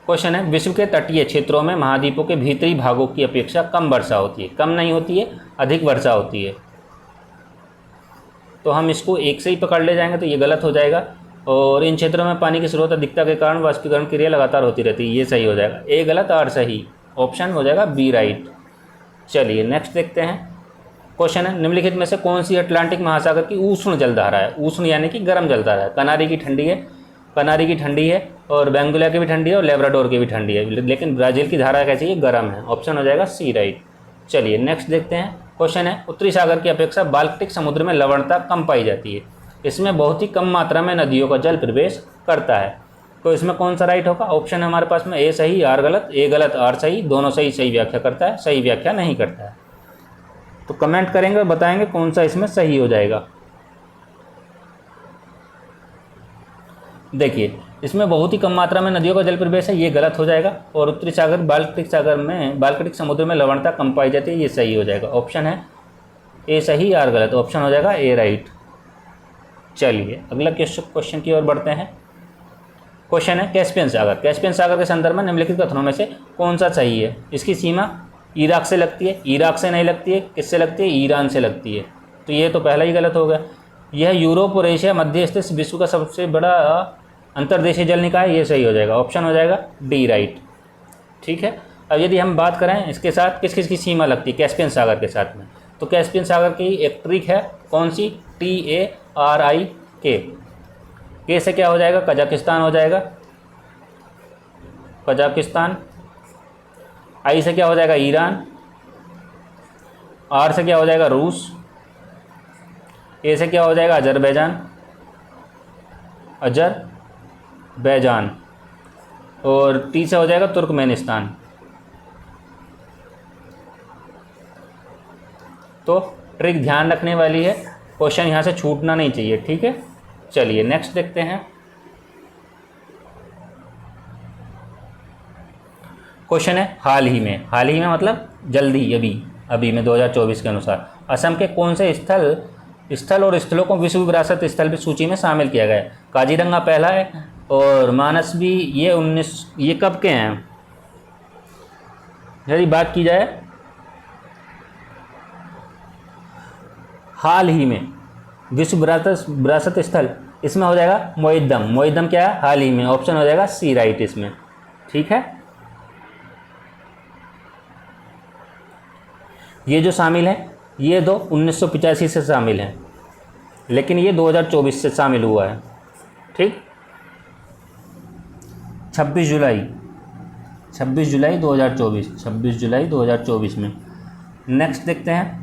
क्वेश्चन है विश्व के तटीय क्षेत्रों में महाद्वीपों के भीतरी भागों की अपेक्षा कम वर्षा होती है। कम नहीं होती है, अधिक वर्षा होती है। तो हम इसको एक से ही पकड़ ले जाएंगे तो ये गलत हो जाएगा। और इन क्षेत्रों में पानी की स्रोत अधिकता के कारण वाष्पीकरण क्रिया लगातार होती रहती है। ये सही हो जाएगा। ए गलत और सही, ऑप्शन हो जाएगा बी राइट। चलिए नेक्स्ट देखते हैं। क्वेश्चन है निम्नलिखित में से कौन सी अटलांटिक महासागर की उष्ण जलधारा है? उष्ण यानी कि गर्म जलधारा है। कनारी की ठंडी है, कनारी की ठंडी है, और बेंगुला की भी ठंडी है, और लेब्राडोर की भी ठंडी है। लेकिन ब्राज़ील की धारा कैसी है? गर्म है। ऑप्शन हो जाएगा सी राइट। चलिए नेक्स्ट देखते हैं। क्वेश्चन है उत्तरी सागर की अपेक्षा बाल्टिक समुद्र में लवणता कम पाई जाती है। इसमें बहुत ही कम मात्रा में नदियों का जल प्रवेश करता है। तो इसमें कौन सा राइट होगा? ऑप्शन हमारे पास में ए सही, आर गलत, ए गलत, आर सही, दोनों सही। सही व्याख्या करता है, सही व्याख्या नहीं करता है। तो कमेंट करेंगे और बताएंगे कौन सा इसमें सही हो जाएगा। देखिए इसमें बहुत ही कम मात्रा में नदियों का जल प्रवेश है, ये गलत हो जाएगा। और उत्तरी सागर बाल्टिक समुद्र में लवणता कम पाई जाती है, ये सही हो जाएगा। ऑप्शन है ए सही, आर गलत, ऑप्शन हो जाएगा ए राइट। चलिए अगला क्वेश्चन की ओर बढ़ते हैं। क्वेश्चन है कैस्पियन सागर। कैस्पियन सागर के संदर्भ में निम्नलिखित कथनों में से कौन सा सही है? इसकी सीमा इराक से लगती है, इराक से नहीं लगती है। किससे लगती है? ईरान से लगती है। तो ये तो पहला ही गलत हो गया। यह यूरोप और एशिया मध्य स्थित विश्व का सबसे बड़ा अंतर्देशीय जल निकाय, ये सही हो जाएगा। ऑप्शन हो जाएगा डी राइट। ठीक है, अब यदि हम बात करें इसके साथ किस किस की सीमा लगती है कैस्पियन सागर के साथ में, तो कैस्पियन सागर की एक ट्रिक है, कौन सी, TARIK, के से क्या हो जाएगा, कजाकिस्तान हो जाएगा, कजाकिस्तान। आई से क्या हो जाएगा, ईरान। आर से क्या हो जाएगा, रूस। ए से क्या हो जाएगा, अजरबैजान, अजरबैजान। और टी से हो जाएगा तुर्कमेनिस्तान। तो ट्रिक ध्यान रखने वाली है, क्वेश्चन यहाँ से छूटना नहीं चाहिए, ठीक है। चलिए नेक्स्ट देखते हैं। क्वेश्चन है हाल ही में मतलब जल्दी, अभी में 2024 के अनुसार असम के कौन से स्थल और स्थलों को विश्व विरासत स्थल की सूची में शामिल किया गया है। काजीरंगा पहला है और मानस भी, ये कब के हैं, यदि बात की जाए हाल ही में विश्व विरासत स्थल, इसमें हो जाएगा मोइद्दम क्या है, हाल ही में, ऑप्शन हो जाएगा सी राइट इसमें, ठीक है। ये जो शामिल है ये 1985 से शामिल हैं, लेकिन ये 2024 से शामिल हुआ है, ठीक। 26 जुलाई 2024 में। नेक्स्ट देखते हैं।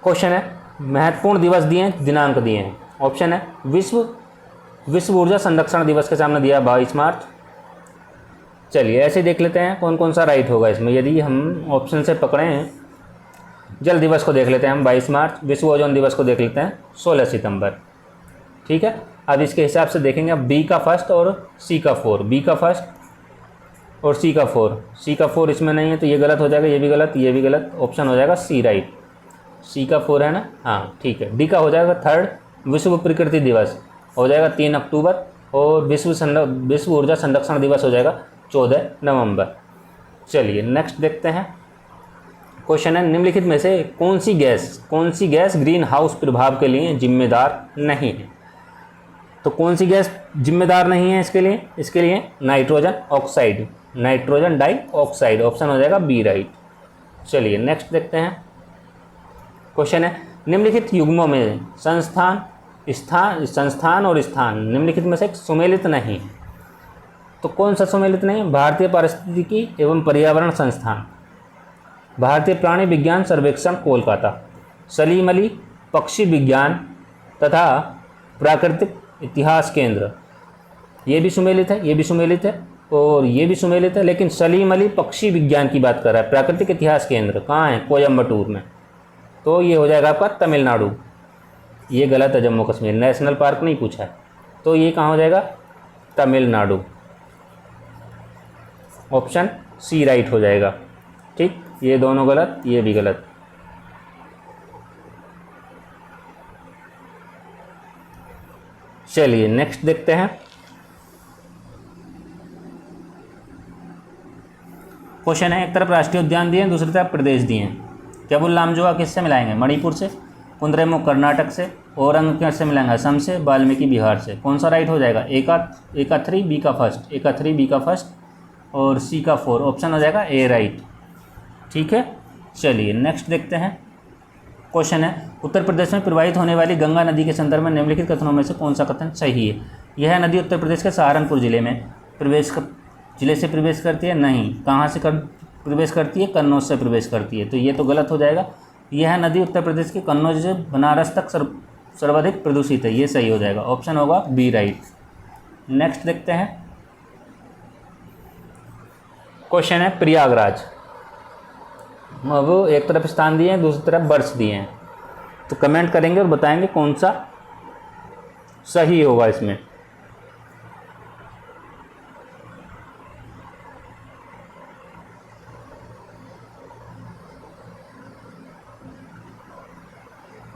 क्वेश्चन है महत्वपूर्ण दिवस दिए हैं, दिनांक दिए हैं। ऑप्शन है विश्व ऊर्जा संरक्षण दिवस के सामने दिया 22 मार्च। चलिए ऐसे देख लेते हैं कौन कौन सा राइट होगा इसमें। यदि हम ऑप्शन से पकड़ें, जल दिवस को देख लेते हैं हम 22 मार्च, विश्व ओजोन दिवस को देख लेते हैं 16 सितंबर, ठीक है। अब इसके हिसाब से देखेंगे, अब बी का फर्स्ट और सी का 4, बी का फर्स्ट और सी का 4, सी का 4 इसमें नहीं है तो ये गलत हो जाएगा, ये भी गलत, ये भी गलत, ऑप्शन हो जाएगा सी राइट। सी का 4 है ना, हाँ ठीक है। डी का हो जाएगा 3rd विश्व प्रकृति दिवस, हो जाएगा 3 अक्टूबर, और विश्व ऊर्जा संरक्षण दिवस हो जाएगा 14 नवंबर। चलिए नेक्स्ट देखते हैं। क्वेश्चन है निम्नलिखित में से कौन सी गैस ग्रीन हाउस प्रभाव के लिए जिम्मेदार नहीं है। तो कौन सी गैस जिम्मेदार नहीं है इसके लिए नाइट्रोजन डाइऑक्साइड, ऑप्शन हो जाएगा बी राइट। चलिए नेक्स्ट देखते हैं। क्वेश्चन है निम्नलिखित युग्मों में संस्थान और स्थान निम्नलिखित में से सुमेलित नहीं है। तो कौन सा सुमेलित नहीं है, भारतीय पारिस्थितिकी एवं पर्यावरण संस्थान, भारतीय प्राणी विज्ञान सर्वेक्षण कोलकाता, सलीम अली पक्षी विज्ञान तथा प्राकृतिक इतिहास केंद्र, ये भी सुमेलित है, और ये भी सुमेलित है, लेकिन सलीम अली पक्षी विज्ञान की बात कर रहा है। प्राकृतिक इतिहास केंद्र कहाँ है, कोयम्बटूर में, तो ये हो जाएगा आपका तमिलनाडु। ये गलत है, जम्मू कश्मीर नेशनल पार्क नहीं पूछा है, तो ये कहाँ हो जाएगा, तमिलनाडु, ऑप्शन सी राइट हो जाएगा, ठीक। ये दोनों गलत, ये भी गलत। चलिए नेक्स्ट देखते हैं। क्वेश्चन है एक तरफ राष्ट्रीय उद्यान दिए हैं, दूसरी तरफ प्रदेश दिए हैं। केबुल लामजुआ किससे मिलाएंगे, मणिपुर से, कुंद्रेमुख कर्नाटक से, औरंग किससे मिलाएंगे, असम से, वाल्मीकि बिहार से। कौन सा राइट हो जाएगा, ए का 3 बी का फर्स्ट और सी का 4, ऑप्शन हो जाएगा ए राइट, ठीक है। चलिए नेक्स्ट देखते हैं। क्वेश्चन है उत्तर प्रदेश में प्रवाहित होने वाली गंगा नदी के संदर्भ में निम्नलिखित कथनों में से कौन सा कथन सही है। यह नदी उत्तर प्रदेश के सहारनपुर जिले से प्रवेश करती है, नहीं, कहाँ से प्रवेश करती है, कन्नौज से प्रवेश करती है, तो ये तो गलत हो जाएगा। यह नदी उत्तर प्रदेश के कन्नौज से बनारस तक सर्वाधिक प्रदूषित है, ये सही हो जाएगा, ऑप्शन होगा बी राइट। नेक्स्ट देखते हैं। क्वेश्चन है प्रयागराज, अब एक तरफ स्थान दिए हैं, दूसरी तरफ वर्ष दिए हैं, तो कमेंट करेंगे और बताएंगे कौन सा सही होगा इसमें।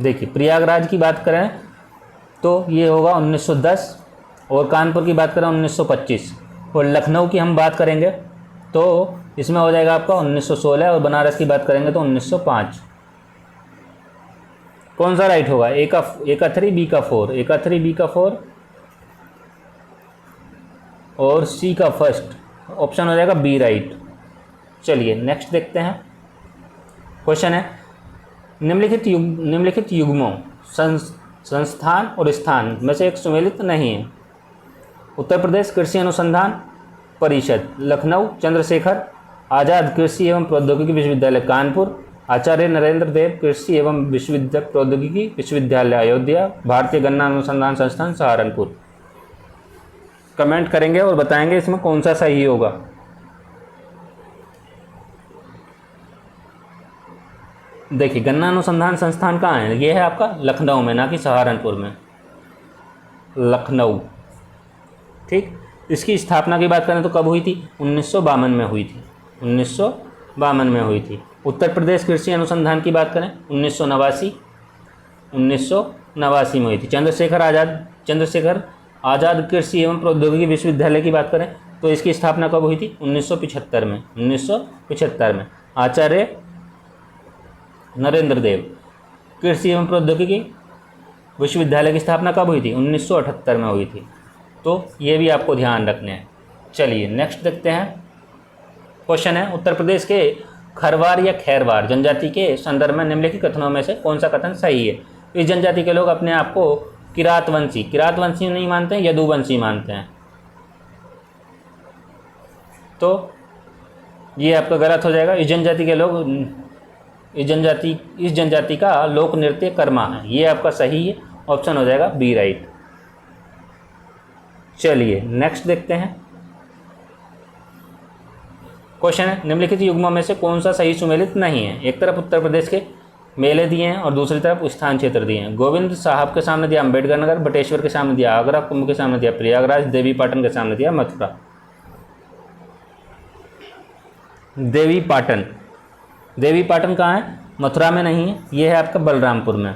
देखिए प्रयागराज की बात करें तो ये होगा 1910, और कानपुर की बात करें 1925, और लखनऊ की हम बात करेंगे तो इसमें हो जाएगा आपका 1916, और बनारस की बात करेंगे तो 1905। कौन सा राइट होगा, ए का 3 बी का 4 और सी का फर्स्ट ऑप्शन हो जाएगा बी राइट। चलिए नेक्स्ट देखते हैं। क्वेश्चन है निम्नलिखित युग्मों संस्थान और स्थान में से एक सुमेलित नहीं है। उत्तर प्रदेश कृषि अनुसंधान परिषद लखनऊ चंद्रशेखर आज़ाद कृषि एवं प्रौद्योगिकी विश्वविद्यालय कानपुर, आचार्य नरेंद्र देव कृषि एवं प्रौद्योगिकी विश्वविद्यालय अयोध्या, भारतीय गन्ना अनुसंधान संस्थान सहारनपुर। कमेंट करेंगे और बताएंगे इसमें कौन सा सही होगा। देखिए गन्ना अनुसंधान संस्थान कहाँ है, ये है आपका लखनऊ में, ना कि सहारनपुर में, लखनऊ। ठीक, इसकी स्थापना की बात करें तो कब हुई थी, 1952 में हुई थी, 1952 में हुई थी। उत्तर प्रदेश कृषि अनुसंधान की बात करें 1989 में हुई थी। चंद्रशेखर आज़ाद कृषि एवं प्रौद्योगिकी विश्वविद्यालय की बात करें तो इसकी स्थापना कब हुई थी, 1975 में, 1975 में। आचार्य नरेंद्र देव कृषि एवं प्रौद्योगिकी विश्वविद्यालय की स्थापना कब हुई थी, 1978 में हुई थी। तो ये भी आपको ध्यान रखने हैं। चलिए नेक्स्ट देखते हैं। क्वेश्चन है उत्तर प्रदेश के खरवार या खैरवार जनजाति के संदर्भ में निम्नलिखित कथनों में से कौन सा कथन सही है। इस जनजाति के लोग अपने आप को किरातवंशी नहीं मानते हैं, यदुवंशी मानते हैं। तो ये आपका गलत हो जाएगा। इस जनजाति का लोक नृत्य कर्मा है, ये आपका सही है। ऑप्शन हो जाएगा बी राइट। चलिए नेक्स्ट देखते हैं। क्वेश्चन है निम्नलिखित युग्मों में से कौन सा सही सुमेलित नहीं है। एक तरफ उत्तर प्रदेश के मेले दिए हैं और दूसरी तरफ स्थान क्षेत्र दिए हैं। गोविंद साहब के सामने दिया अम्बेडकर नगर, बटेश्वर के सामने दिया आगरा, कुंभ के सामने दिया प्रयागराज, देवी पाटन के सामने दिया मथुरा। देवी पाटन कहाँ है, मथुरा में नहीं है, ये है आपका बलरामपुर में,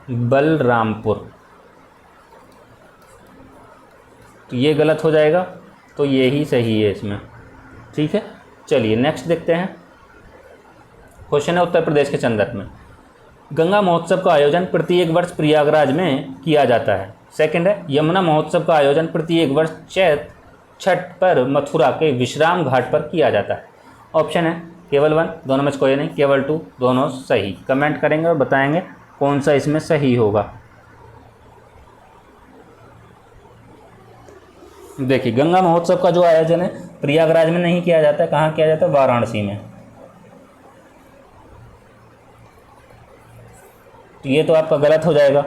बलरामपुर। तो ये गलत हो जाएगा, तो ये ही सही है इसमें। ठीक है, चलिए नेक्स्ट देखते हैं। क्वेश्चन है उत्तर प्रदेश के संदर्भ में गंगा महोत्सव का आयोजन प्रत्येक वर्ष प्रयागराज में किया जाता है। सेकंड है यमुना महोत्सव का आयोजन प्रत्येक वर्ष छठ पर मथुरा के विश्राम घाट पर किया जाता है। ऑप्शन है केवल 1, दोनों में से कोई नहीं, केवल 2, दोनों सही। कमेंट करेंगे और बताएंगे कौन सा इसमें सही होगा। देखिए गंगा महोत्सव का जो आयोजन है प्रयागराज में नहीं किया जाता है, कहाँ किया जाता है, वाराणसी में। तो ये तो आपका गलत हो जाएगा,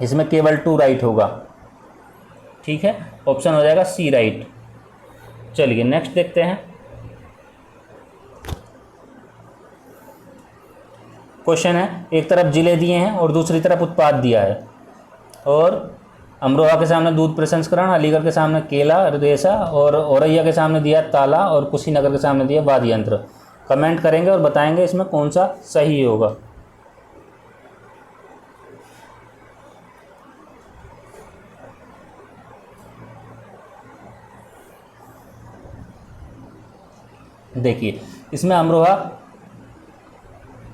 इसमें केवल 2 राइट होगा। ठीक है, ऑप्शन हो जाएगा सी राइट। चलिए नेक्स्ट देखते हैं। क्वेश्चन है एक तरफ जिले दिए हैं और दूसरी तरफ उत्पाद दिया है, और अमरोहा के सामने दूध प्रसंस्करण, अलीगढ़ के सामने केला रेशा, और औरैया के सामने दिया ताला, और कुशीनगर के सामने दिया वाद्य यंत्र। कमेंट करेंगे और बताएंगे इसमें कौन सा सही होगा। देखिए इसमें अमरोहा,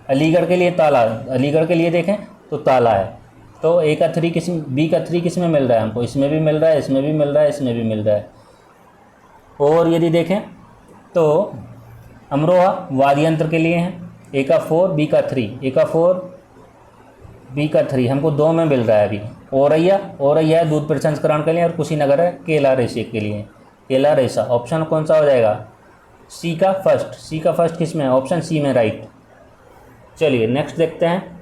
अलीगढ़ के लिए ताला, अलीगढ़ के लिए देखें तो ताला है। तो ए का 3 किस्म, बी का 3 किस में मिल रहा है हमको, इसमें भी मिल रहा है, इसमें भी मिल रहा है, इसमें भी मिल रहा है। और यदि देखें तो अमरोहा वाद्य यंत्र के लिए है, ए का 4 बी का 3, ए का 4 बी का 3 हमको 2 में मिल रहा है अभी। औरैया है दूध प्रसंस्करण के लिए, और कुशीनगर है केला रेशे के लिए, केला रेशा। ऑप्शन कौन सा हो जाएगा, सी का फर्स्ट किस में है, ऑप्शन सी में राइट। चलिए नेक्स्ट देखते हैं।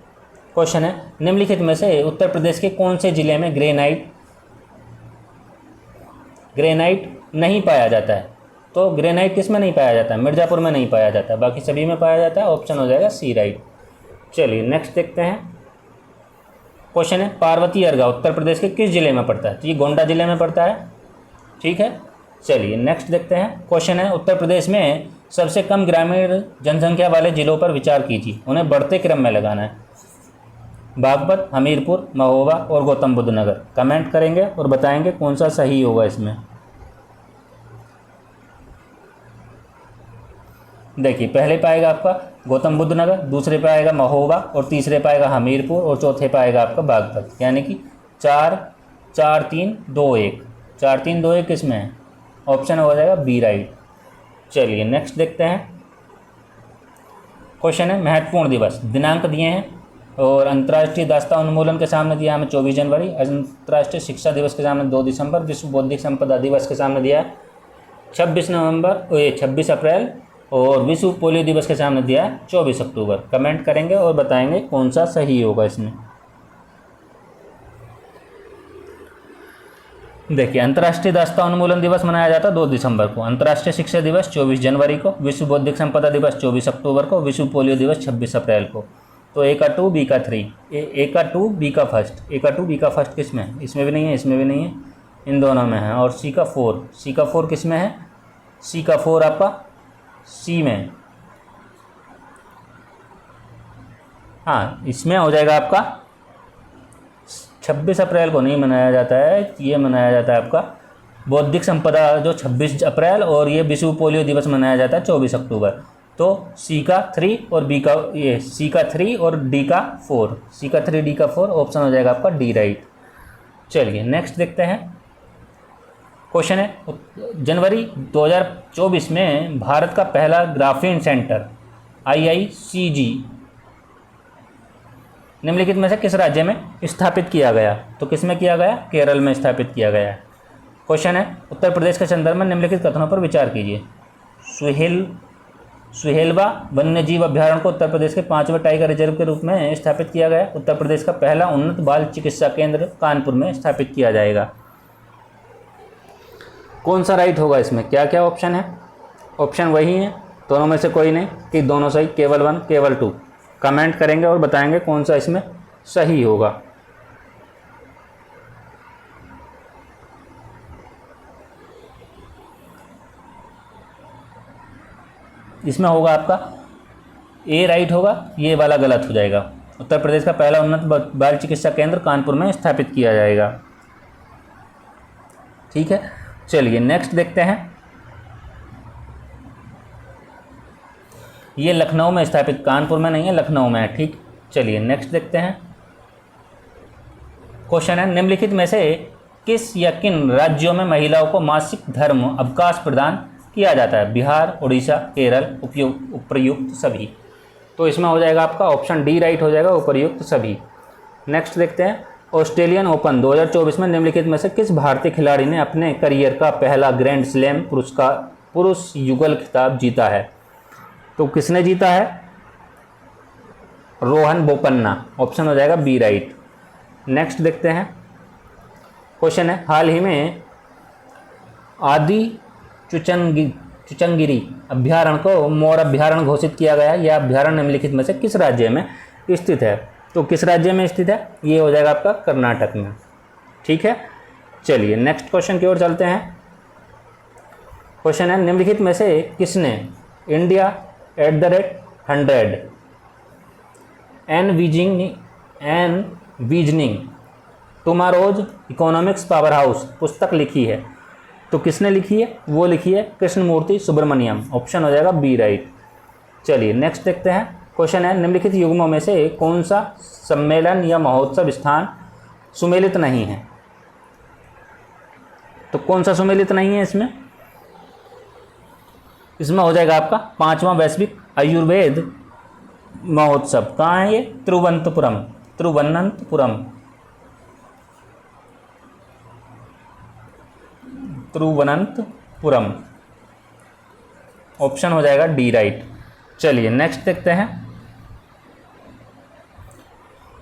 क्वेश्चन है निम्नलिखित में से उत्तर प्रदेश के कौन से जिले में ग्रेनाइट नहीं पाया जाता है। तो ग्रेनाइट किस में नहीं पाया जाता है, मिर्ज़ापुर में नहीं पाया जाता है, बाकी सभी में पाया जाता है। ऑप्शन हो जाएगा सी राइट। चलिए नेक्स्ट देखते हैं। क्वेश्चन है पार्वती अर्गा उत्तर प्रदेश के किस जिले में पड़ता है। तो ये गोंडा जिले में पड़ता है। ठीक है, चलिए नेक्स्ट देखते हैं। क्वेश्चन है उत्तर प्रदेश में सबसे कम ग्रामीण जनसंख्या वाले जिलों पर विचार कीजिए, उन्हें बढ़ते क्रम में लगाना है। बागपत, हमीरपुर, महोबा और गौतम बुद्ध नगर। कमेंट करेंगे और बताएंगे कौन सा सही होगा इसमें। देखिए पहले पे आएगा आपका गौतम बुद्ध नगर, दूसरे पे आएगा महोबा, और तीसरे पे आएगा हमीरपुर, और चौथे पे आएगा आपका बागपत। यानी कि 4, 4, 3, 2, 1। 4 3 2 1 किस में है? ऑप्शन हो जाएगा बी राइट। चलिए नेक्स्ट देखते हैं। क्वेश्चन है महत्वपूर्ण दिवस, दिनांक दिए हैं और अंतर्राष्ट्रीय दास्तां उन्मूलन के सामने दिया हमें 24 जनवरी, अंतर्राष्ट्रीय शिक्षा दिवस के सामने 2 दिसंबर, विश्व बौद्धिक संपदा दिवस के सामने दिया है 26 अप्रैल और विश्व पोलियो दिवस के सामने दिया है 24 अक्टूबर। कमेंट करेंगे और बताएंगे कौन सा सही होगा इसमें। देखिए, अंतर्राष्ट्रीय दास्तां उन्मूलन दिवस मनाया जाता है 2 दिसंबर को, अंतर्राष्ट्रीय शिक्षा दिवस 24 जनवरी को, विश्व बौद्धिक संपदा दिवस 24 अक्टूबर को, विश्व पोलियो दिवस 26 अप्रैल को। तो ए का 2 बी का 3, ए का 2 बी का फर्स्ट, ए का 2 बी का फर्स्ट किस में है? इसमें भी नहीं है, इसमें भी नहीं है, इन दोनों में है। और सी का 4 किस में है? सी का 4 आपका सी में है। हाँ, इसमें हो जाएगा आपका 26 अप्रैल को नहीं मनाया जाता है, ये मनाया जाता है आपका बौद्धिक संपदा जो 26 अप्रैल, और ये विश्व पोलियो दिवस मनाया जाता है 24 अक्टूबर। तो सी का 3 और बी का ये सी का 3 और डी का 4, सी का 3 डी का 4, ऑप्शन हो जाएगा आपका डी राइट। चलिए नेक्स्ट देखते हैं। क्वेश्चन है जनवरी 2024 में भारत का पहला ग्राफीन सेंटर IICG निम्नलिखित में से किस राज्य में स्थापित किया गया? तो किस में किया गया? केरल में स्थापित किया गया है। क्वेश्चन है उत्तर प्रदेश के संदर्भ में निम्नलिखित कथनों पर विचार कीजिए। सुहेलवा वन्यजीव अभ्यारण्य को उत्तर प्रदेश के 5वें टाइगर रिजर्व के रूप में स्थापित किया गया। उत्तर प्रदेश का पहला उन्नत बाल चिकित्सा केंद्र कानपुर में स्थापित किया जाएगा। कौन सा राइट होगा इसमें? क्या क्या ऑप्शन है? ऑप्शन वही है, दोनों में से कोई नहीं कि दोनों सही, केवल 1 केवल 2। कमेंट करेंगे और बताएंगे कौन सा इसमें सही होगा। इसमें होगा आपका ए राइट होगा, ये वाला गलत हो जाएगा। उत्तर प्रदेश का पहला उन्नत बाल चिकित्सा केंद्र कानपुर में स्थापित किया जाएगा। ठीक है, चलिए नेक्स्ट देखते हैं। ये लखनऊ में स्थापित, कानपुर में नहीं है, लखनऊ में है। ठीक, चलिए नेक्स्ट देखते हैं। क्वेश्चन है निम्नलिखित में से किस या किन राज्यों में महिलाओं को मासिक धर्म अवकाश प्रदान किया जाता है? बिहार, उड़ीसा, केरल, उपर्युक्त सभी। तो इसमें हो जाएगा आपका ऑप्शन डी राइट हो जाएगा, उपर्युक्त सभी। नेक्स्ट देखते हैं। ऑस्ट्रेलियन ओपन 2024 में निम्नलिखित में से किस भारतीय खिलाड़ी ने अपने करियर का पहला ग्रैंड स्लैम पुरुष युगल खिताब जीता है? तो किसने जीता है? रोहन बोपन्ना, ऑप्शन हो जाएगा बी राइट। नेक्स्ट देखते हैं। क्वेश्चन है हाल ही में आदि चुचंगिरी अभ्यारण्य को मोर अभ्यारण्य घोषित किया गया है। यह अभ्यारण्य निम्नलिखित में से किस राज्य में स्थित है? तो किस राज्य में स्थित है? ये हो जाएगा आपका कर्नाटक में। ठीक है, चलिए नेक्स्ट क्वेश्चन की ओर चलते हैं। क्वेश्चन है निम्नलिखित में से किसने India @100 envisioning tomorrow's economics power house पुस्तक लिखी है? तो किसने लिखी है? वो लिखी है कृष्णमूर्ति सुब्रमण्यम, ऑप्शन हो जाएगा बी राइट। चलिए नेक्स्ट देखते हैं। क्वेश्चन है निम्नलिखित युग्मों में से कौन सा सम्मेलन या महोत्सव स्थान सुमेलित नहीं है? तो कौन सा सुमेलित नहीं है इसमें? इसमें हो जाएगा आपका 5वां वैश्विक आयुर्वेद महोत्सव। कहाँ है ये? तिरुवनंतपुरम, ऑप्शन हो जाएगा डी राइट। चलिए नेक्स्ट देखते हैं।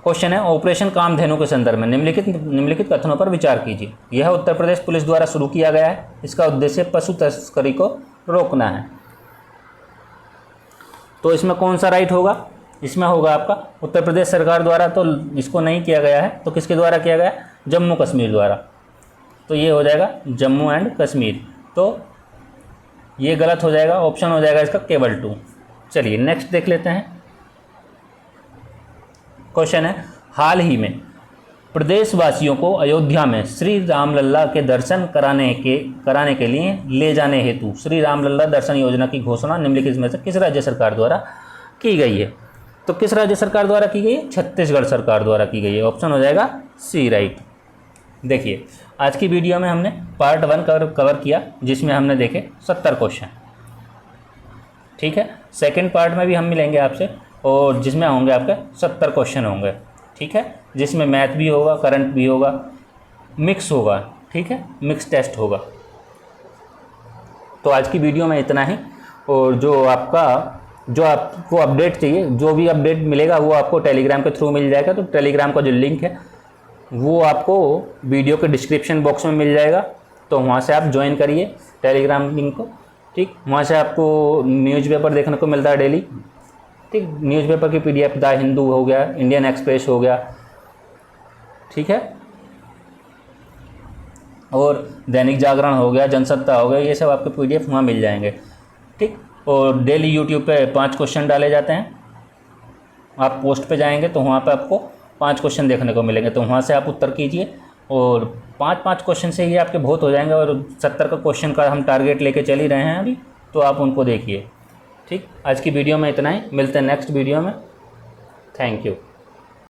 क्वेश्चन है ऑपरेशन कामधेनु के संदर्भ में निम्नलिखित कथनों पर विचार कीजिए। यह उत्तर प्रदेश पुलिस द्वारा शुरू किया गया है। इसका उद्देश्य पशु तस्करी को रोकना है। तो इसमें कौन सा राइट होगा? इसमें होगा आपका उत्तर प्रदेश सरकार द्वारा तो इसको नहीं किया गया है, तो किसके द्वारा किया गया? जम्मू कश्मीर द्वारा। तो ये हो जाएगा जम्मू एंड कश्मीर, तो ये गलत हो जाएगा, ऑप्शन हो जाएगा इसका केवल 2। चलिए नेक्स्ट देख लेते हैं। क्वेश्चन है हाल ही में प्रदेशवासियों को अयोध्या में श्री रामलला के दर्शन कराने के लिए ले जाने हेतु श्री रामलला दर्शन योजना की घोषणा निम्नलिखित में से किस राज्य सरकार द्वारा की गई है? तो किस राज्य सरकार द्वारा की गई है? छत्तीसगढ़ सरकार द्वारा की गई है, ऑप्शन हो जाएगा सी राइट। देखिए आज की वीडियो में हमने पार्ट 1 कवर किया, जिसमें हमने देखे 70 क्वेश्चन। ठीक है, सेकंड पार्ट में भी हम मिलेंगे आपसे, और जिसमें होंगे आपके 70 क्वेश्चन होंगे। ठीक है, जिसमें मैथ भी होगा, करंट भी होगा, मिक्स होगा। ठीक है, मिक्स टेस्ट होगा। तो आज की वीडियो में इतना ही। और जो आपको अपडेट चाहिए, जो भी अपडेट मिलेगा वो आपको टेलीग्राम के थ्रू मिल जाएगा। तो टेलीग्राम का जो लिंक है वो आपको वीडियो के डिस्क्रिप्शन बॉक्स में मिल जाएगा, तो वहाँ से आप ज्वाइन करिए टेलीग्राम लिंक को। ठीक, वहाँ से आपको न्यूज़पेपर देखने को मिलता है डेली। ठीक, न्यूज़पेपर की PDF द हिंदू हो गया, इंडियन एक्सप्रेस हो गया। ठीक है, और दैनिक जागरण हो गया, जनसत्ता हो गया, ये सब आपके PDF वहाँ मिल जाएंगे। ठीक, और डेली यूट्यूब पे 5 क्वेश्चन डाले जाते हैं। आप पोस्ट पे जाएंगे तो वहाँ पे आपको 5 क्वेश्चन देखने को मिलेंगे, तो वहाँ से आप उत्तर कीजिए, और 5-5 क्वेश्चन से ही आपके बहुत हो जाएंगे। और 70 का क्वेश्चन का हम टारगेट लेके चल ही रहे हैं अभी, तो आप उनको देखिए। ठीक, आज की वीडियो में इतना ही, मिलते हैं नेक्स्ट वीडियो में। Thank you.